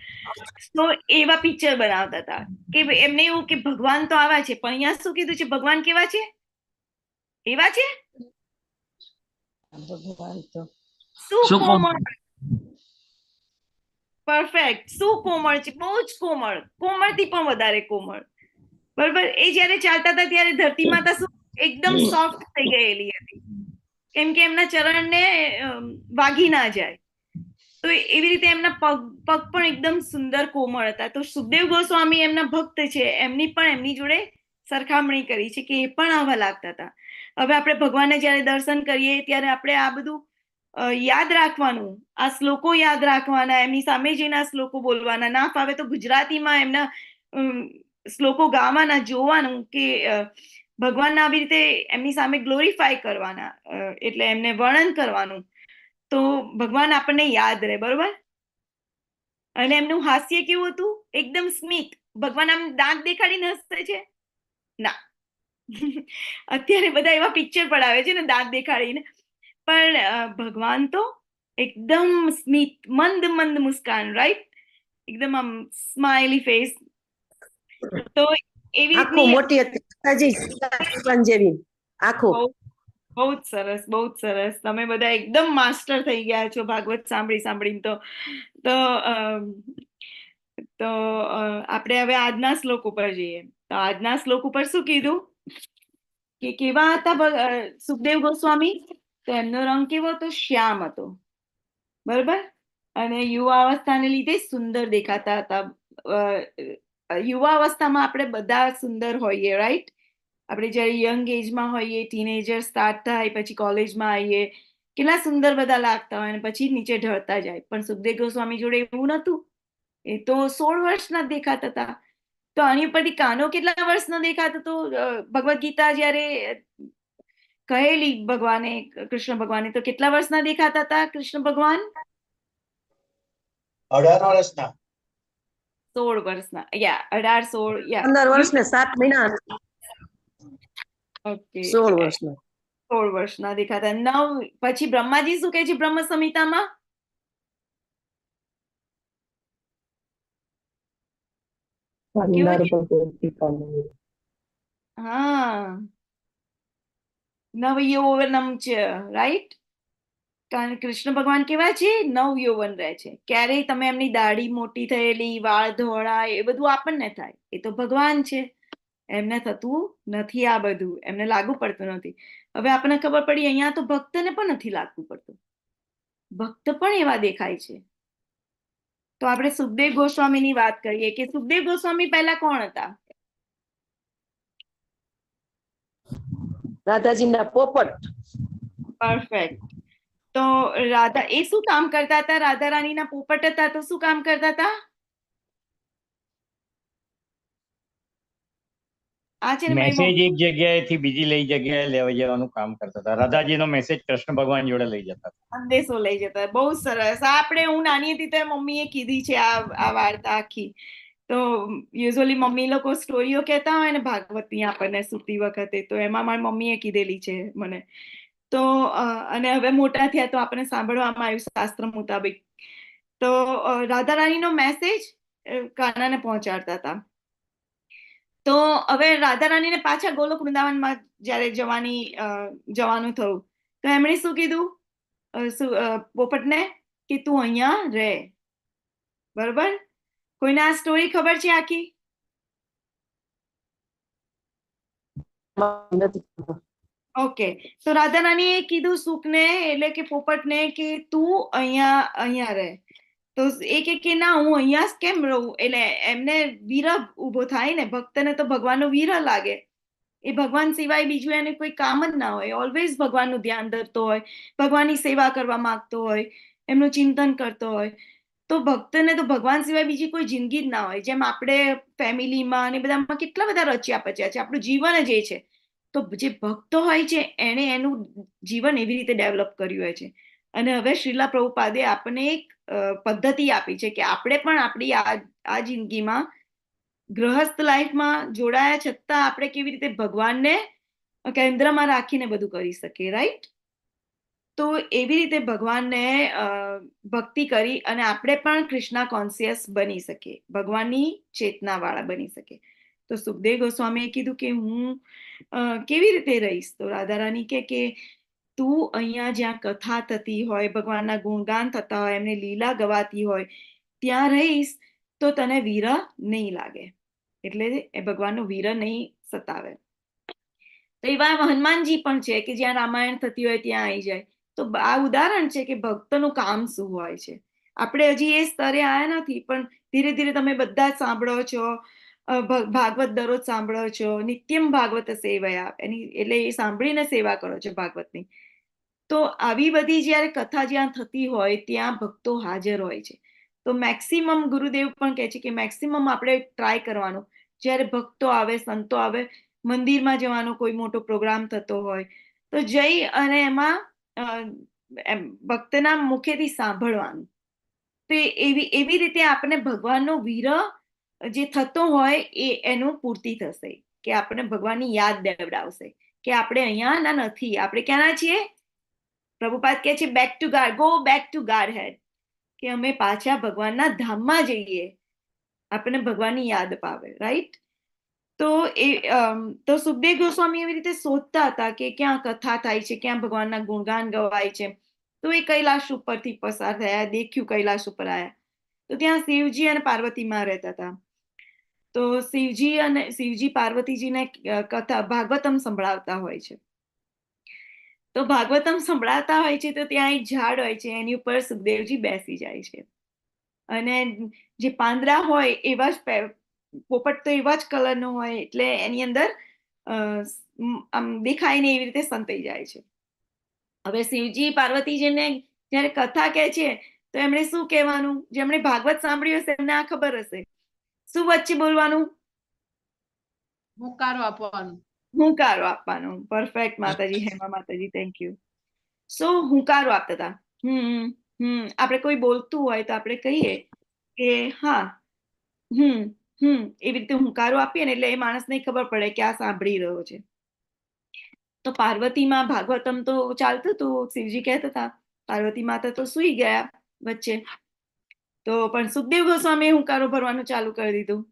તો એવા પિક્ચર બનાવતા હતા કે એમને એવું કે ભગવાન તો આવા છે, પણ અહીંયા શું કીધું છે? ભગવાન કેવા છે? એવા છે. શું કોમળ. પરફેક્ટ. શું કોમળ છે? બહુ જ કોમળ, કોમળથી પણ વધારે કોમળ, બરોબર. એ જયારે ચાલતા હતા ત્યારે ધરતી માતા શું એકદમ સોફ્ટ થઈ ગયેલી હતી, કેમ કે એમના ચરણને વાગી ના જાય. તો એવી રીતે એમના પગ પણ એકદમ સુંદર કોમળ હતા. તો સુખદેવ ગોસ્વામી એમના ભક્ત છે, એમની પણ એમની જોડે સરખામણી કરી છે કે એ પણ આવા લાગતા હતા. હવે આપણે ભગવાનને જયારે દર્શન કરીએ ત્યારે આપણે આ બધું યાદ રાખવાનું, આ શ્લોકો યાદ રાખવાના, એમની સામે જઈને આ શ્લોકો બોલવાના. ના ફાવે તો ગુજરાતીમાં એમના શ્લોકો ગાવાના, જોવાનું કે ભગવાનના આવી રીતે એમની સામે ગ્લોરીફાય કરવાના, એટલે એમને વર્ણન કરવાનું. તો ભગવાન આપણને યાદ રહે, બરોબર. અને એમનું હાસ્ય કેવું હતું? એકદમ સ્મિત. ભગવાન આમ દાંત દેખાડીને હસે છે ના. અત્યારે બધા એવા પિક્ચર પડાવે છે ને દાંત દેખાડીને, પણ ભગવાન તો એકદમ સ્મિત, મંદ મંદ મુસ્કાન, રાઈટ? એકદમ આમ સ્માઇલી ફેસ. તો એવી રીતની
મોટી હતી જેવી આંખો.
બહુ જ સરસ, બહુ જ સરસ. તમે બધા એકદમ માસ્ટર થઈ ગયા છો ભાગવત સાંભળીને. તો આપણે હવે આજના શ્લોક ઉપર જઈએ. તો આજના શ્લોક ઉપર શું કીધું કે કેવા હતા સુખદેવ ગોસ્વામી? તો એમનો રંગ કેવો હતો? શ્યામ હતો, બરોબર. અને યુવાવસ્થાને લીધે સુંદર દેખાતા હતા. યુવાવસ્થામાં આપણે બધા સુંદર હોઈએ, રાઈટ? આપણે જયારે યંગ એજમાં હોઈએ, ટીનેજર સ્ટાર્ટ થાય, પછી કોલેજમાં આવીએ, કેટલા સુંદર બધા લાગતા હોય અને પછી નીચે ઢળતા જાય. પણ સુખદેવ ગોસ્વામી જોડે એવું નતું. એ તો 16 વર્ષના જ દેખાતા હતા. તો આની ઉપરથી કાનો કેટલા વર્ષનો દેખાતો હતો? ભગવદ્ ગીતા જયારે કહેલી ભગવાને, કૃષ્ણ ભગવાને, તો કેટલા વર્ષના દેખાતા હતા કૃષ્ણ ભગવાન?
18 વર્ષના.
16 વર્ષના. યા 18, 16, યા
15 વર્ષ ને 7 મહિના.
ઓકે,
16 વર્ષના.
16 વર્ષના દેખાતા. 9 પછી બ્રહ્માજી શું કહે છે બ્રહ્મ સંહિતામાં? હા, નવયૌવનમ છે, રાઈટ? કારણ કૃષ્ણ ભગવાન કેવા છે? નવ યૌવન રહે છે. ક્યારેય તમે એમની દાઢી મોટી થયેલી, વાળ ધોળા, એ બધું આપણને થાય. એ તો ભગવાન છે, એમને થતું નથી આ બધું, એમને લાગુ પડતું નથી. હવે આપણને ખબર પડી અહીંયા તો ભક્તને પણ નથી લાગતું પડતું. ભક્ત પણ એવા દેખાય છે. તો આપણે સુખદેવ ગોસ્વામીની વાત કરીએ કે સુખદેવ ગોસ્વામી પહેલા કોણ હતા?
રાધાજીના પોપટ.
પરફેક્ટ. તો રાધા, એ શું કામ કરતા હતા? રાધા રાણીના પોપટ હતા તો શું કામ કરતા હતા? આ છે ને
મેસેજ એક જગ્યાએથી બીજી લઈ જગ્યાએ લેવા જવાનું કામ કરતા હતા. રાધાજીનો મેસેજ કૃષ્ણ ભગવાન જોડે લઈ જતા હતા.
સંદેશો લઈ જતા. બહુ સરસ. આપણે, હું નાની હતી તો મમ્મીએ કીધી છે આ વાર્તા આખી. તો યુઝ્યુઅલી મમ્મી લોકો સ્ટોરીઓ કહેતા હોય ને ભાગવતની આપણને સૂતી વખતે, તો એમાં મારી મમ્મીએ કીધેલી છે મને. તો અને હવે મોટા થયા તો આપણને સાંભળવામાં આવ્યું શાસ્ત્ર મુતાબિક. તો રાધા રાણીનો મેસેજ કાનાને પહોંચાડતા હતા. તો હવે રાધા રાણીને પાછા ગોલોક વૃંદાવનમાં જયારે જવાનું થયું, તો એમણે શું કીધું પોપટને કે તું અહીંયા રહે. બરોબર? કોઈને આ સ્ટોરી ખબર છે આખી? ઓકે. તો રાધા રાણીએ કીધું સુખને, એટલે કે પોપટને, કે તું અહીંયા રહે. તો એ કે ના, હું અહીંયા જ કેમ રહું? એટલે એમને વિરહ ઉભો થાય ને. ભક્તને તો ભગવાનનો વિરહ લાગે. એ ભગવાન સિવાય બીજું એને કોઈ કામ જ ના હોય. ઓલવેઝ ભગવાનનું ધ્યાન ધરતો હોય, ભગવાનની સેવા કરવા માંગતો હોય, એમનું ચિંતન કરતો હોય. તો ભક્તને તો ભગવાન સિવાય બીજી કોઈ જિંદગી જ ના હોય. જેમ આપણે ફેમિલીમાં અને બધામાં કેટલા બધા રચ્યા પચ્યા છે, આપણું જીવન જ એ છે. તો જે ભક્તો હોય છે એને એનું જીવન એવી રીતે ડેવલપ કર્યું હોય છે. અને હવે શ્રીલા પ્રભુપાદે આપણને એક પદ્ધતિ આપી છે કે આપણે પણ આપણી આ જિંદગીમાં ગૃહસ્થ લાઈફમાં જોડાયા છતાં આપણે કેવી રીતે ભગવાનને કેન્દ્રમાં રાખીને બધું કરી શકીએ, રાઈટ? તો એવી રીતે ભગવાનને ભક્તિ કરી અને આપણે પણ કૃષ્ણા કોન્શિયસ બની શકીએ, ભગવાનની ચેતના વાળા બની શકીએ. તો સુખદેવ ગોસ્વામીએ કીધું કે હું કેવી રીતે રહીશ? તો રાધા રાણી કે તું અહીંયા જ્યાં કથા થતી હોય, ભગવાનના ગુણગાન થતા હોય, એમને લીલા ગવાતી હોય, ત્યાં રહીશ તો તને વિરહ નહીં લાગે. એટલે એ ભગવાનનો વિરહ નહીં સતાવે. તો એવા હનુમાનજી પણ છે કે જ્યાં રામાયણ થતી હોય ત્યાં આવી જાય. તો આ ઉદાહરણ છે કે ભક્તનું કામ શું હોય છે. આપણે હજી એ સ્તરે આવ્યા નથી, પણ ધીરે ધીરે તમે બધા જ સાંભળો છો, ભાગવત દરરોજ સાંભળો છો, નિત્યમ ભાગવત સેવયા, એટલે એ સાંભળીને સેવા કરો છો ભાગવતની. તો આવી બધી જયારે કથા જ્યાં થતી હોય ત્યાં ભક્તો હાજર હોય છે. તો મેક્સિમમ ગુરુદેવ પણ કહે છે કે મેક્સિમમ આપણે ટ્રાય કરવાનું, જયારે ભક્તો આવે, સંતો આવે, મંદિરમાં જવાનો કોઈ મોટો પ્રોગ્રામ થતો હોય તો જઈ અને એમાં ભક્તના મુખેથી સાંભળવાનું. તો એવી રીતે આપણે ભગવાનનો વિરહ જે થતો હોય એનું પૂર્તિ થશે, કે આપણે ભગવાનની યાદ દેવડાવશે કે આપણે અહીંયા ના નથી, આપણે ક્યાંના છીએ? પ્રભુપાદ કહે છે back to God, go back to Godhead, કે અમે પાછા ભગવાનના ધામમાં જઈએ, આપણને ભગવાનની યાદ પાવે, રાઈટ? તો સુખદેવ ગોસ્વામી એવી રીતે શોધતા હતા કે ક્યાં કથા થાય છે, ક્યાં ભગવાનના ગુણગાન ગવાય છે. તો એ કૈલાશ ઉપરથી પસાર થયા, દેખ્યું કૈલાશ ઉપર આવ્યા તો ત્યાં શિવજી અને પાર્વતીમાં રહેતા હતા. તો શિવજી પાર્વતીજીને કથા ભાગવતમ સંભળાવતા હોય છે. તો ભાગવતમ સંભળાવતા હોય છે તો ત્યાં એક ઝાડ હોય છે, એની ઉપર સુખદેવજી બેસી જાય છે. અને જે પાંદડા હોય એવા જ પોપટ તો એવા જ કલરનો હોય, એટલે એની અંદર આમ દેખાય ને એવી રીતે સંતાઈ જાય છે. હવે શિવજી પાર્વતીજીને જયારે કથા કહે છે તો એમણે શું કહેવાનું? જેમણે ભાગવત સાંભળ્યું હશે એમને આ ખબર હશે. શું વચ્ચે બોલવાનું?
હુંકારો આપવાનો.
હુંકારો આપવાનો. પરફેક્ટ માતાજી, હેમા માતાજી, થેન્ક યુ. સો હુંકારો આપતા હતા. આપણે કોઈ બોલતું હોય તો આપણે કહીએ કે હા એવી રીતે હુંકારો આપીએ ને એટલે એ માણસને ખબર પડે કે આ સાંભળી રહ્યો છે. તો પાર્વતીમાં ભાગવતમ તો ચાલતું હતું. શિવજી કહેતા હતા પાર્વતી માતા તો સુઈ ગયા વચ્ચે. તો પણ સુખદેવ ગોસ્વામી હુંકારો ભરવાનું ચાલુ કરી દીધું.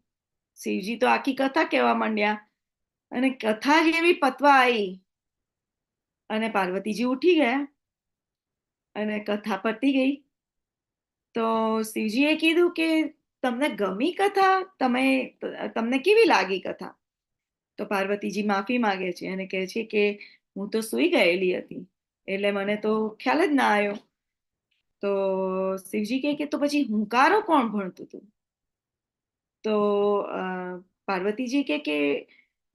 શિવજી તો આખી કથા કહેવા માંડ્યા અને કથા જેવી પતવા આવી અને પાર્વતીજી ઉઠી ગયા અને કથા પતી ગઈ. તો શિવજીએ કીધું કે તમને ગમી કથા? તમને કેવી લાગી કથા? તો પાર્વતીજી માફી માંગે છે અને કહે છે કે હું તો સૂઈ ગયેલી હતી એટલે મને તો ખ્યાલ જ ના આવ્યો. તો શિવજી કહે કે તો પછી હુંકારો કોણ ભણતું હતું? તો પાર્વતીજી કે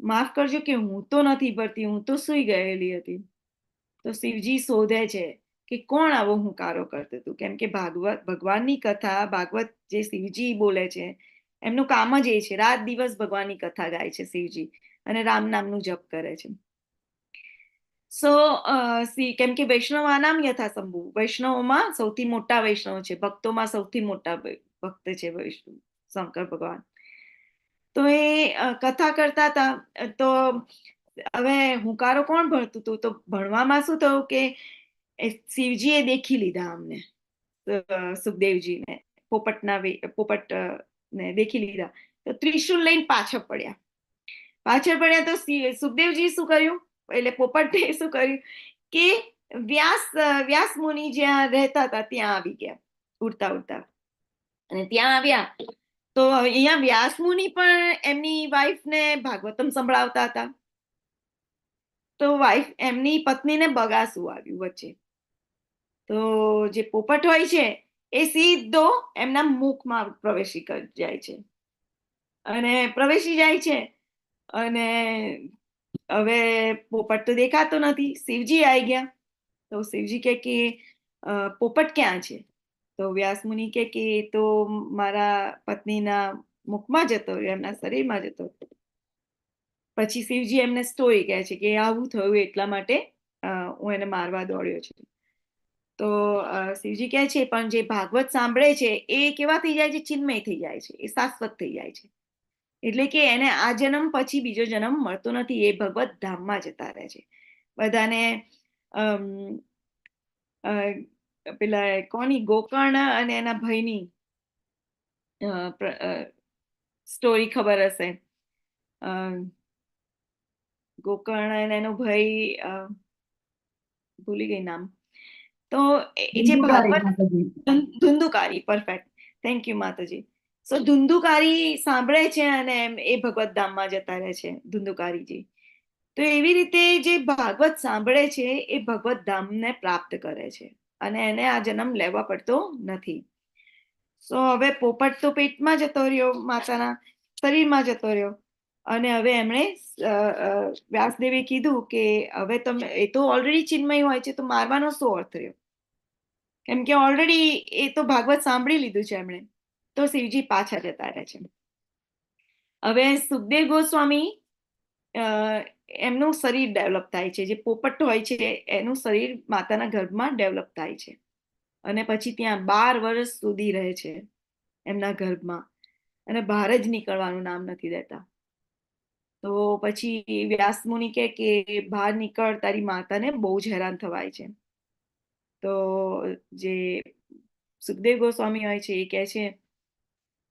માફ કરજો કે હું તો નથી ભરતી, હું તો સૂઈ ગયેલી હતી. તો શિવજી શોધે છે કે કોણ આવો હુંકારો કરતું હતું, કેમ કે ભગવાનની કથા, ભાગવત જે શિવજી બોલે છે એમનું કામ જ એ છે, રાત દિવસ ભગવાનની કથા ગાય છે શિવજી અને રામ નામનું જપ કરે છે. સો કેમ કે વૈષ્ણવાનામ યથાસંભુ, વૈષ્ણવોમાં સૌથી મોટા વૈષ્ણવ છે, ભક્તોમાં સૌથી મોટા ભક્ત છે શંકર ભગવાન. તો એ કથા કરતા હતા. તો હવે હુંકારો કોણ ભણતું હતું? તો ભણવામાં શું થયું કે શિવજીએ દેખી લીધા અમને, સુખદેવજીને, પોપટને દેખી લીધા. તો ત્રિશુલ લઈને પાછળ પડ્યા. તો સુખદેવજી શું કર્યું? એટલે પોપટે શું કર્યું કે વ્યાસ મુનિ જ્યાં રહેતા હતા ત્યાં આવી ગયા ઉડતા. અને ત્યાં આવ્યા તો અહીંયા વ્યાસ મુનિ પણ એમની વાઈફને ભાગવતમ સંભળાવતા હતા. તો વાઈફ એમની પત્નીને બગાસું આવ્યું વચ્ચે. તો જે પોપટ હોય છે એ સીધો એમના મુખમાં પ્રવેશી જાય છે અને હવે પોપટ તો દેખાતો નથી. શિવજી આવી ગયા. તો શિવજી કે પોપટ ક્યાં છે? તો વ્યાસ મુનિ કે તો મારા પત્નીના મુખમાં જતો રહ્યો, એમના શરીરમાં જતો. પછી શિવજી એમને સ્ટોરી કહે છે કે આવું થયું એટલા માટે હું એને મારવા દોડ્યો છું. તો શિવજી કહે છે પણ જે ભાગવત સાંભળે છે એ કેવા થઈ જાય છે? ચિન્મય થઈ જાય છે, એ શાશ્વત થઈ જાય છે. એટલે કે એને આ જન્મ પછી બીજો જન્મ મળતો નથી, એ ભગવત ધામમાં જતા રહે છે. બધાને પેલા કોની ગોકર્ણ અને એના ભાઈની સ્ટોરી ખબર હશે. ગોકર્ણ અને એનો ભાઈ ભૂલી ગઈ નામ. તો જે ભાગવત ધુંધુકારી, પરફેક્ટ, થેન્ક યુ માતાજી. સો ધુંધુકારી સાંભળે છે અને એ ભગવત ધામમાં જતા રહે છે ધુંધુકારીજી. તો એવી રીતે જે ભાગવત સાંભળે છે એ ભગવત ધામને પ્રાપ્ત કરે છે અને એને આ જન્મ લેવા પડતો નથી. સો હવે પોપટ તો પેટમાં જતો રહ્યો, માતાના શરીરમાં જતો રહ્યો અને હવે એમણે વ્યાસદેવે કીધું કે હવે તમે, એ તો ઓલરેડી ચિન્મય હોય છે તો મારવાનો શું અર્થ રહ્યો? કેમ કે ઓલરેડી એ તો ભાગવત સાંભળી લીધું છે એમણે. તો શિવજી પાછા જતા રહે છે. હવે સુખદેવ ગોસ્વામી એમનું શરીર ડેવલપ થાય છે, જે પોપટ હોય છે એનું શરીર માતાના ગર્ભમાં ડેવલપ થાય છે અને પછી ત્યાં 12 વર્ષ સુધી રહે છે એમના ગર્ભમાં અને બહાર જ નીકળવાનું નામ નથી દેતા. તો પછી વ્યાસ મુનિ કે બહાર નીકળ, તારી માતાને બહુ જ હેરાન થવાય છે. તો જે સુખદેવ ગોસ્વામી હોય છે એ કહે છે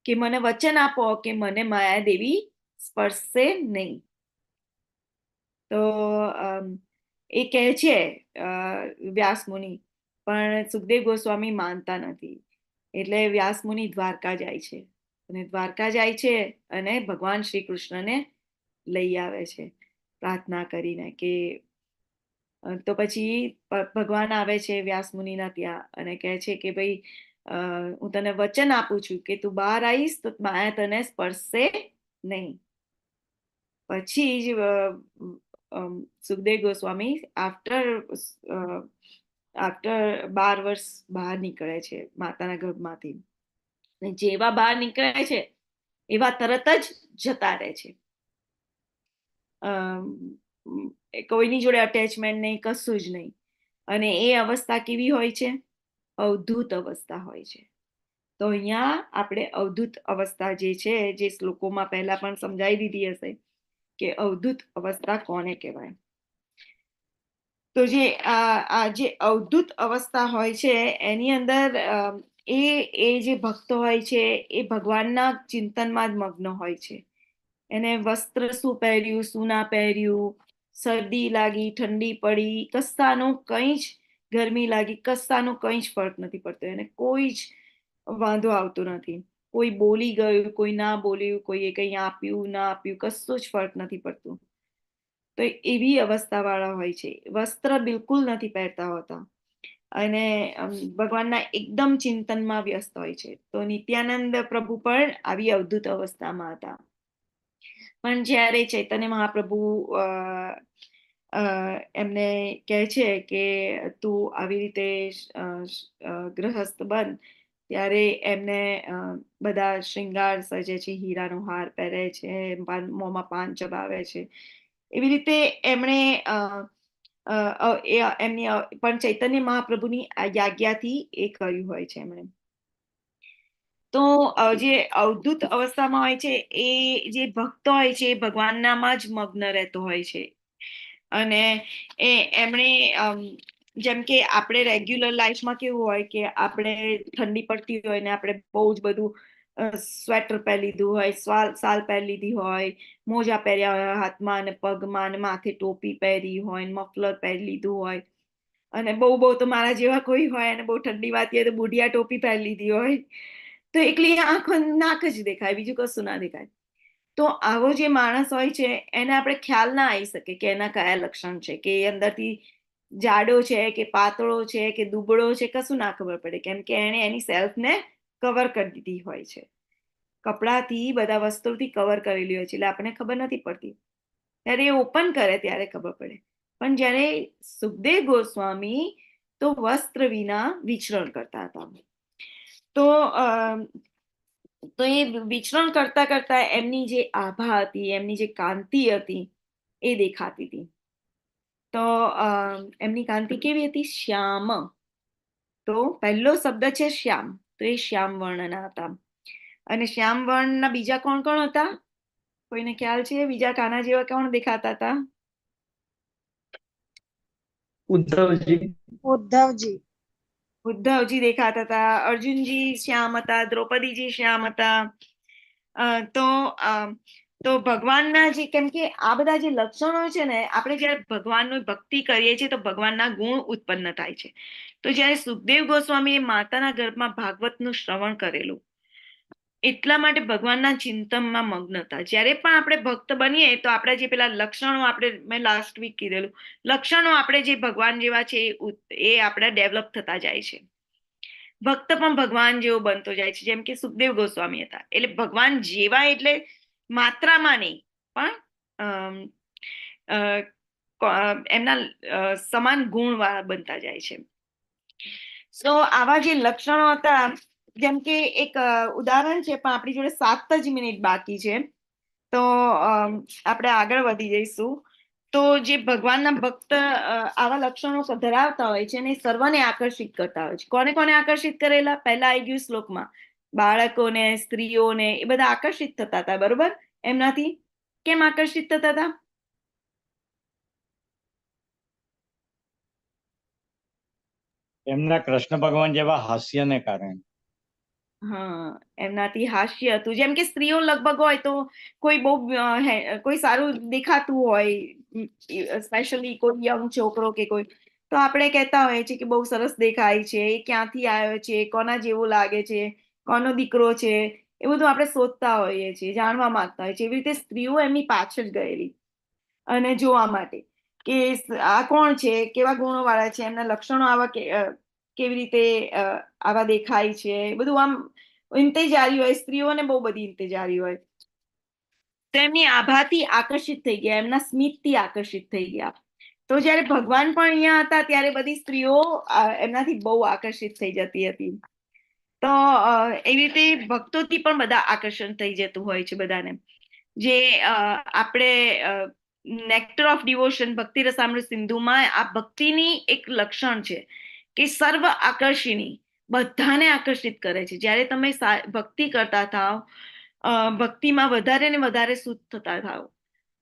કે મને વચન આપો કે મને માયાદેવી સ્પર્શશે નહીં. તો એ કહે છે વ્યાસ મુનિ, પણ સુખદેવ ગોસ્વામી માનતા નથી. એટલે વ્યાસ મુનિ દ્વારકા જાય છે અને અને ભગવાન શ્રી કૃષ્ણને લઈ આવે છે પ્રાર્થના કરીને કે. તો પછી ભગવાન આવે છે વ્યાસ મુનિના ત્યાં અને કહે છે કે ભાઈ હું તને વચન આપું છું કે તું બહાર આવીશ તો માયા તને સ્પર્શશે નહીં. પછી જ સુખદેવ ગોસ્વામી આફ્ટર 12 વર્ષ બહાર નીકળે છે માતાના ગર્ભમાંથી. અને જેવા બહાર નીકળે છે એવા તરત જ જતા રહે છે. કોઈની જોડે અટેચમેન્ટ નહીં, કશું જ નહીં. અને એ અવસ્થા કેવી હોય છે? અવધૂત અવસ્થા હોય છે. તો અહીંયા આપણે અવધૂત અવસ્થા જે છે, જે શ્લોકોમાં પહેલા પણ સમજાવી દીધી હશે કે અવધૂત અવસ્થા કોને કહેવાય. તો જે જે અવધૂત અવસ્થા હોય છે એની અંદર એ જે ભક્તો હોય છે એ ભગવાનના ચિંતનમાં જ મગ્ન હોય છે. એને વસ્ત્ર શું પહેર્યું, શું ના પહેર્યું, શરદી લાગી, ઠંડી પડી, કશાનું કંઈ જ, ગરમી લાગી, કશાનું કંઈ જ ફરક નથી પડતો. એને કોઈ જ વાંધો આવતો નથી. કોઈ બોલી ગયું, કોઈ ના બોલ્યું, કોઈએ કંઈ આપ્યું ના આપ્યું, કશું જ ફરક નથી પડતું. તો એવી અવસ્થા વાળા હોય છે. વસ્ત્ર બિલકુલ નથી પહેરતા હોતા અને ભગવાનના એકદમ ચિંતનમાં વ્યસ્ત હોય છે. તો નિત્યાનંદ પ્રભુ પણ આવી અવધૂત અવસ્થામાં હતા. પણ જ્યારે ચૈતન્ય મહાપ્રભુ એમને કહે છે કે તું આવી રીતે ગ્રહસ્થ બન, ત્યારે એમને બધા શૃંગાર સજે છે, હીરાનો હાર પહેરે છે, મોંમાં પાન ચબાવે છે. એવી રીતે એમણે એમની પણ ચૈતન્ય મહાપ્રભુની આજ્ઞાથી એ કર્યું હોય છે એમણે. તો જે અવધૂત અવસ્થામાં હોય છે એ જે ભક્ત હોય છે એ ભગવાનનામાં જ મગ્ન રહેતો હોય છે. અને એમણે જેમ કે આપણે રેગ્યુલર લાઈફમાં કેવું હોય કે આપણે ઠંડી પડતી હોય ને આપણે બહુ જ બધું સ્વેટર પહેરી લીધું હોય, શાલ પહેરી લીધી હોય, મોજા પહેર્યા હોય હાથમાં અને પગમાં, અને માથે ટોપી પહેરી હોય, મફલર પહેરી લીધું હોય, અને બહુ તો મારા જેવા કોઈ હોય અને બહુ ઠંડી વાતી હોય તો બુઢિયા ટોપી પહેરી લીધી હોય, તો એકલી આંખો નાક જ દેખાય, બીજું કશું ના દેખાય. તો આવો જે માણસ હોય છે એને આપણે ખ્યાલ ના આવી શકે કે એના કયા લક્ષણ છે, કે એ અંદરથી જાડો છે કે પાતળો છે કે દુબળો છે, કશું ના ખબર પડે, કેમ કે એને એની સેલ્ફને કવર કરી દીધી હોય છે. કપડાથી, બધા વસ્તુથી કવર કરેલી હોય છે, એટલે આપણને ખબર નથી પડતી. ત્યારે એ ઓપન કરે ત્યારે ખબર પડે. પણ જ્યારે સુખદેવ ગોસ્વામી તો વસ્ત્ર વિના વિચરણ કરતા હતા. તો એ વિચરણ કરતા કરતા એમની જે આભા હતી, એમની જે કાંતિ હતી એ દેખાતી હતી. તો એમની કાંતિ કેવી હતી? શ્યામ. તો પહેલો શબ્દ છે શ્યામ, તો એ શ્યામ વર્ણના હતા. અને શ્યામ વર્ણના બીજા કોણ કોણ હતા? કોઈને ખ્યાલ છે? બીજા કાના જેવા કોણ દેખાતા હતા? ઉદ્ધવજી દેખાતા હતા, અર્જુનજી શ્યામ હતા, દ્રૌપદીજી શ્યામ હતા. તો ભગવાનના જે, કેમ કે આ બધા જે લક્ષણો છે ને, આપણે જયારે ભગવાનની ભક્તિ કરીએ છીએ તો ભગવાનના ગુણ ઉત્પન્ન થાય છે. તો જયારે સુખદેવ ગોસ્વામીએ માતાના ગર્ભમાં ભાગવતનું શ્રવણ કરેલું, એટલા માટે ભગવાનના ચિંતનમાં મગ્ન હતા. જ્યારે પણ આપણે ભક્ત બનીએ તો આપણા જે પેલા લક્ષણો, મેં લાસ્ટ વીક કીધેલું, લક્ષણો આપણે જે ભગવાન જેવા છે એ આપણા ડેવલપ થતા જાય છે. ભક્ત પણ ભગવાન જેવો બનતો જાય છે, જેમ કે સુખદેવ ગોસ્વામી હતા. એટલે ભગવાન જેવા એટલે માત્રામાં નહીં, પણ એમના સમાન ગુણ વાળા બનતા જાય છે. તો આવા જે લક્ષણો હતા, જેમ કે એક ઉદાહરણ છે, પણ આપણી જોડે 7 જ મિનિટ બાકી છે, તો આપણે આગળ વધી જઈશું. તો જે ભગવાનના ભક્ત આવા લક્ષણો ધરાવતા હોય છે અને સર્વને આકર્ષિત કરતા હોય છે. કોને કોને આકર્ષિત કરેલા? પહેલા આવી ગયું શ્લોકમાં, બાળકોને, સ્ત્રીઓને, એ બધા આકર્ષિત થતા હતા. બરોબર? એમનાથી કેમ આકર્ષિત થતા હતા?
એમના કૃષ્ણ ભગવાન જેવા હાસ્યને કારણે.
હા, એમનાથી હાસ્ય હતું. જેમ કે સ્ત્રીઓ લગભગ હોય તો કોઈ સારું દેખાતું હોય, સ્પેશિયલી કોઈ યંગ છોકરો કે કોઈ, તો આપણે કહેતા હોઈએ છીએ કે બહુ સરસ દેખાય છે, એ ક્યાંથી આવ્યો છે, કોના જેવો લાગે છે, કોનો દીકરો છે, એ બધું આપણે શોધતા હોઈએ છીએ, જાણવા માંગતા હોઈએ છીએ. એવી રીતે સ્ત્રીઓ એમની પાછળ ગયેલી અને જોવા માટે કે આ કોણ છે, કેવા ગુણો વાળા છે, એમના લક્ષણો આવા કેવી રીતે આવા દેખાય છે, બધું આમ ઇંતેજારી હોય. સ્ત્રીઓને બહુ બધી ઇંતેજારી હોય. તો એમની આભાથી આકર્ષિત થઈ ગયા, એમના સ્મિતથી આકર્ષિત થઈ ગયા. તો જ્યારે ભગવાન પણ અહીંયા હતા ત્યારે બધી સ્ત્રીઓ એમનાથી બહુ આકર્ષિત થઈ જતી હતી. તો એવી રીતે ભક્તોથી પણ બધા આકર્ષણ થઈ જતું હોય છે બધાને. જે આપણે નેક્ટર ઓફ ડિવોશન ભક્તિ રસામૃત સિંધુમાં આ ભક્તિની એક લક્ષણ છે કે સર્વ આકર્ષિણી, બધાને આકર્ષિત કરે છે. જ્યારે તમે ભક્તિ કરતા થાવ, ભક્તિમાં વધારે ને વધારે શુદ્ધ થતા થાવ,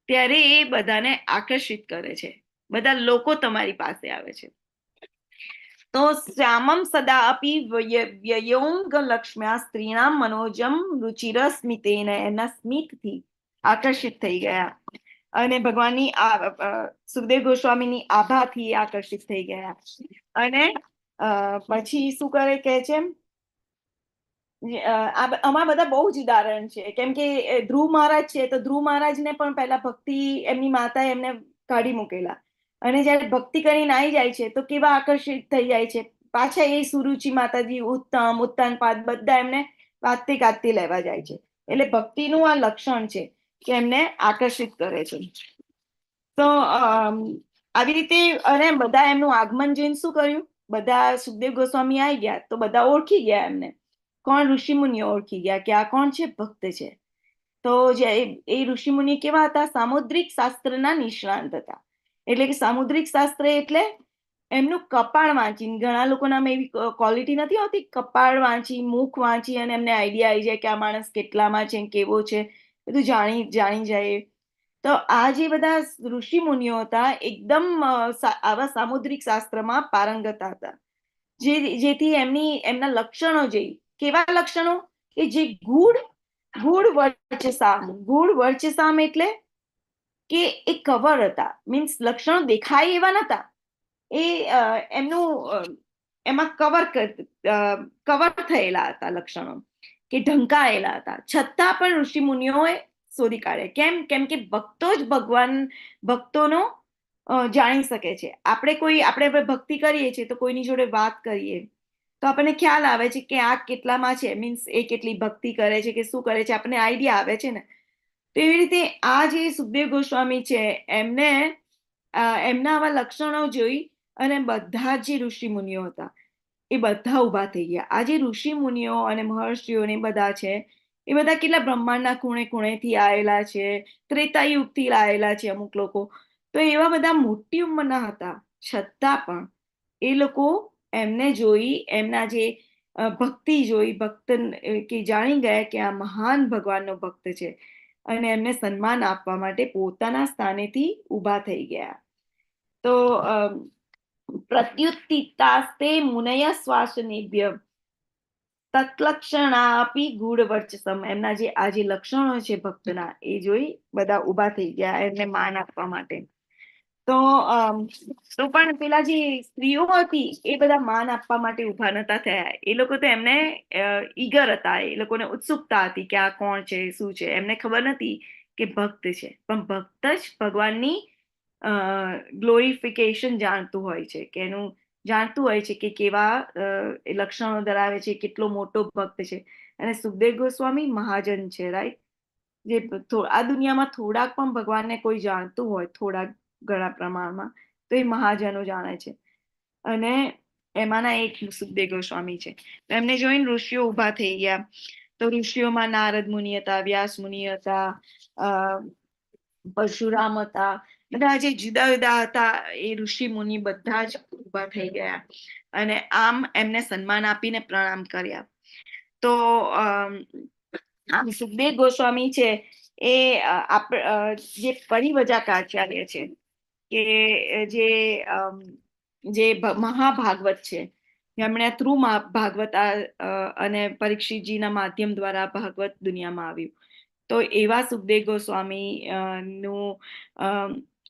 ત્યારે એ બધાને આકર્ષિત કરે છે. બધા લોકો તમારી પાસે આવે છે. તો શ્યામમ સદા અપી વ્યયોંગ લક્ષ્મ્યા સ્ત્રીણામ મનોજમ રુચિરસ્મિતેન, એના સ્મિતથી આકર્ષિત થઈ ગયા. અને ભગવાનની સુખદેવ ગોસ્વામીની આભાથી આકર્ષિત થઈ ગયા. અને પછી શું કરે કે છે, આમાં બધા બહુ જ ઉદાહરણ છે. કેમ કે ધ્રુવ મહારાજ છે, તો ધ્રુવ મહારાજને પણ પહેલા ભક્તિ એમની માતાએ એમને કાઢી મૂકેલા, અને જયારે ભક્તિ કરીને આવી જાય છે તો કેવા આકર્ષિત થઈ જાય છે. પાછા એ સુરુચિ માતાજી, ઉત્તમ, ઉત્તાનપાદ બધા એમને વાતથી ગાતથી લેવા જાય છે. એટલે ભક્તિનું આ લક્ષણ છે કે એમને આકર્ષિત કરે છે. તો આવી રીતે, અને બધા એમનું આગમન જોઈને શું કર્યું, બધા સુખદેવ ગોસ્વામી આવી ગયા તો બધા ઓળખી ગયા એમને. કોણ? ઋષિમુનિઓ ઓળખી ગયા કે આ કોણ છે, ભક્ત છે. તો એ ઋષિમુનિ કેવા હતા? સામુદ્રિક શાસ્ત્રના નિષ્ણાંત હતા. એટલે કે સામુદ્રિક શાસ્ત્ર એટલે એમનું કપાળ વાંચી, ઘણા લોકોનામાં એવી ક્વોલિટી નથી હોતી, કપાળ વાંચી, મુખ વાંચી અને એમને આઈડિયા આવી જાય કે આ માણસ કેટલામાં છે, કેવો છે, બધું જાણી જાય. તો આ જે બધા ઋષિ મુનિઓ હતા એકદમ આવા સામુદ્રિક શાસ્ત્રમાં પારંગત હતા. જેથી એમના લક્ષણો જોઈ, કેવા લક્ષણો કે જે ગૂઢ વર્ચસામ. ગૂઢ વર્ચસામ એટલે કે એ કવર હતા, મીન્સ લક્ષણો દેખાય એવા નતા, એ એમનું એમાં કવર થયેલા હતા લક્ષણો, કે ઢંકાયેલા હતા. છતાં પણ ઋષિ મુનિઓએ શોધી કાઢ્યા. કેમ કે ભક્તો જ ભક્તોનો જાણી શકે છે. આપણે ભક્તિ કરીએ છીએ તો કોઈની જોડે વાત કરીએ તો આપણને ખ્યાલ આવે છે કે આ કેટલામાં છે, મીન્સ એ કેટલી ભક્તિ કરે છે કે શું કરે છે, આપણને આઈડિયા આવે છે ને. તો એવી રીતે આ જે સુખદેવ ગોસ્વામી છે એમને એમના આવા લક્ષણો જોઈ અને બધા જે ઋષિ મુનિઓ હતા એ બધા ઉભા થઈ ગયા. આ જે ઋષિ મુનિઓ અને મહર્ષિઓ ને બધા છે એ બધા કેટલા બ્રહ્માંડના ખૂણે ખૂણેથી આવેલા છે, ત્રેતાયુગથી આવેલા છે અમુક લોકો. તો એવા બધા મોટી ઉંમરના હતા, છતાં પણ એ લોકો એમને જોઈ, એમના જે ભક્તિ જોઈ, ભક્ત કે જાણી ગયા કે આ મહાન ભગવાનનો ભક્ત છે, અને એમને સન્માન આપવા માટે પોતાના સ્થાનેથી ઊભા થઈ ગયા. તો પ્રત્યુત્થિતાસ્તે મુનય શ્વાસનેભ્ય તત્લક્ષણાપી ગૂઢ વર્ચસમ. એમના જે આ જે લક્ષણો છે ભક્તના, એ જોઈ બધા ઊભા થઈ ગયા એમને માન આપવા માટે. તો પણ પેલા જે સ્ત્રીઓ હતી એ બધા માન આપવા માટે ઊભા નતા થયા. એ લોકો તો એમને ઈગર હતા, એ લોકોને ઉત્સુકતા હતી કે આ કોણ છે, શું છે. એમને ખબર નથી કે ભક્ત છે, પણ ભક્ત જ ભગવાનની ગ્લોરિફિકેશન જાણતું હોય છે, કે એનું જાણતું હોય છે કે કેવા લક્ષણો ધરાવે છે, કેટલો મોટો ભક્ત છે. અને સુખદેવ ગોસ્વામી મહાજન છે, રાઈટ? જે આ દુનિયામાં થોડાક પણ ભગવાનને કોઈ જાણતું હોય, થોડાક ઘણા પ્રમાણમાં, તો એ મહાજનો જાણે છે. અને એમાંના એક સુખદેવ ગોસ્વામી છે. એમને જોઈને ઋષિઓ ઉભા થઈ ગયા. તો ઋષિઓમાં નારદ મુનિ હતા, વ્યાસ મુનિ હતા, પરશુરામ હતા, બધા જે જુદા જુદા હતા એ ઋષિ મુનિ બધા જ ઉભા થઈ ગયા અને આમ એમને સન્માન આપીને પ્રણામ કર્યા. તો આમ સુખદેવ ગોસ્વામી છે એ જે પરિવજાકાચાર્ય છે, કે જે મહાભાગવત છે, એમણે થ્રુ ભાગવત અને પરીક્ષિતજીના માધ્યમ દ્વારા ભાગવત દુનિયામાં આવ્યું. તો એવા સુખદેવ ગોસ્વામી નું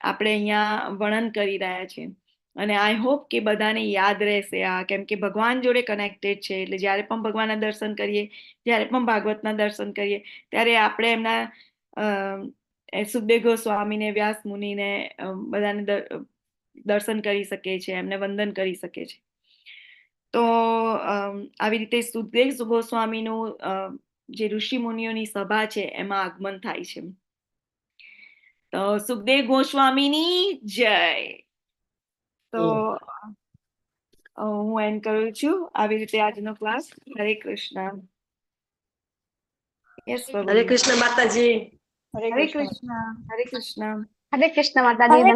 આપણે અહીંયા વર્ણન કરી રહ્યા છીએ. અને આઈ હોપ કે બધાને યાદ રહેશે આ, કેમ કે ભગવાન જોડે કનેક્ટેડ છે. એટલે જ્યારે પણ ભગવાનના દર્શન કરીએ, જ્યારે પણ ભાગવતના દર્શન કરીએ, ત્યારે આપણે એમના સુખદેવ ગોસ્વામીને, વ્યાસ મુનિને બધાને દર્શન કરી શકીએ છીએ, એમને વંદન કરી શકીએ છીએ. તો આવી રીતે સુખદેવ ગોસ્વામીનું જે ઋષિ મુનિઓની સભા છે એમાં આગમન થાય છે. તો સુખદેવ ગોસ્વામીની જય. તો હું એન્ડ કરું છું. આવી રીતે આજનો ક્લાસ. હરે કૃષ્ણ. યસ
હરે કૃષ્ણ માતાજી.
હરે કૃષ્ણ. હરે કૃષ્ણ.
હરે કૃષ્ણ માતાજી.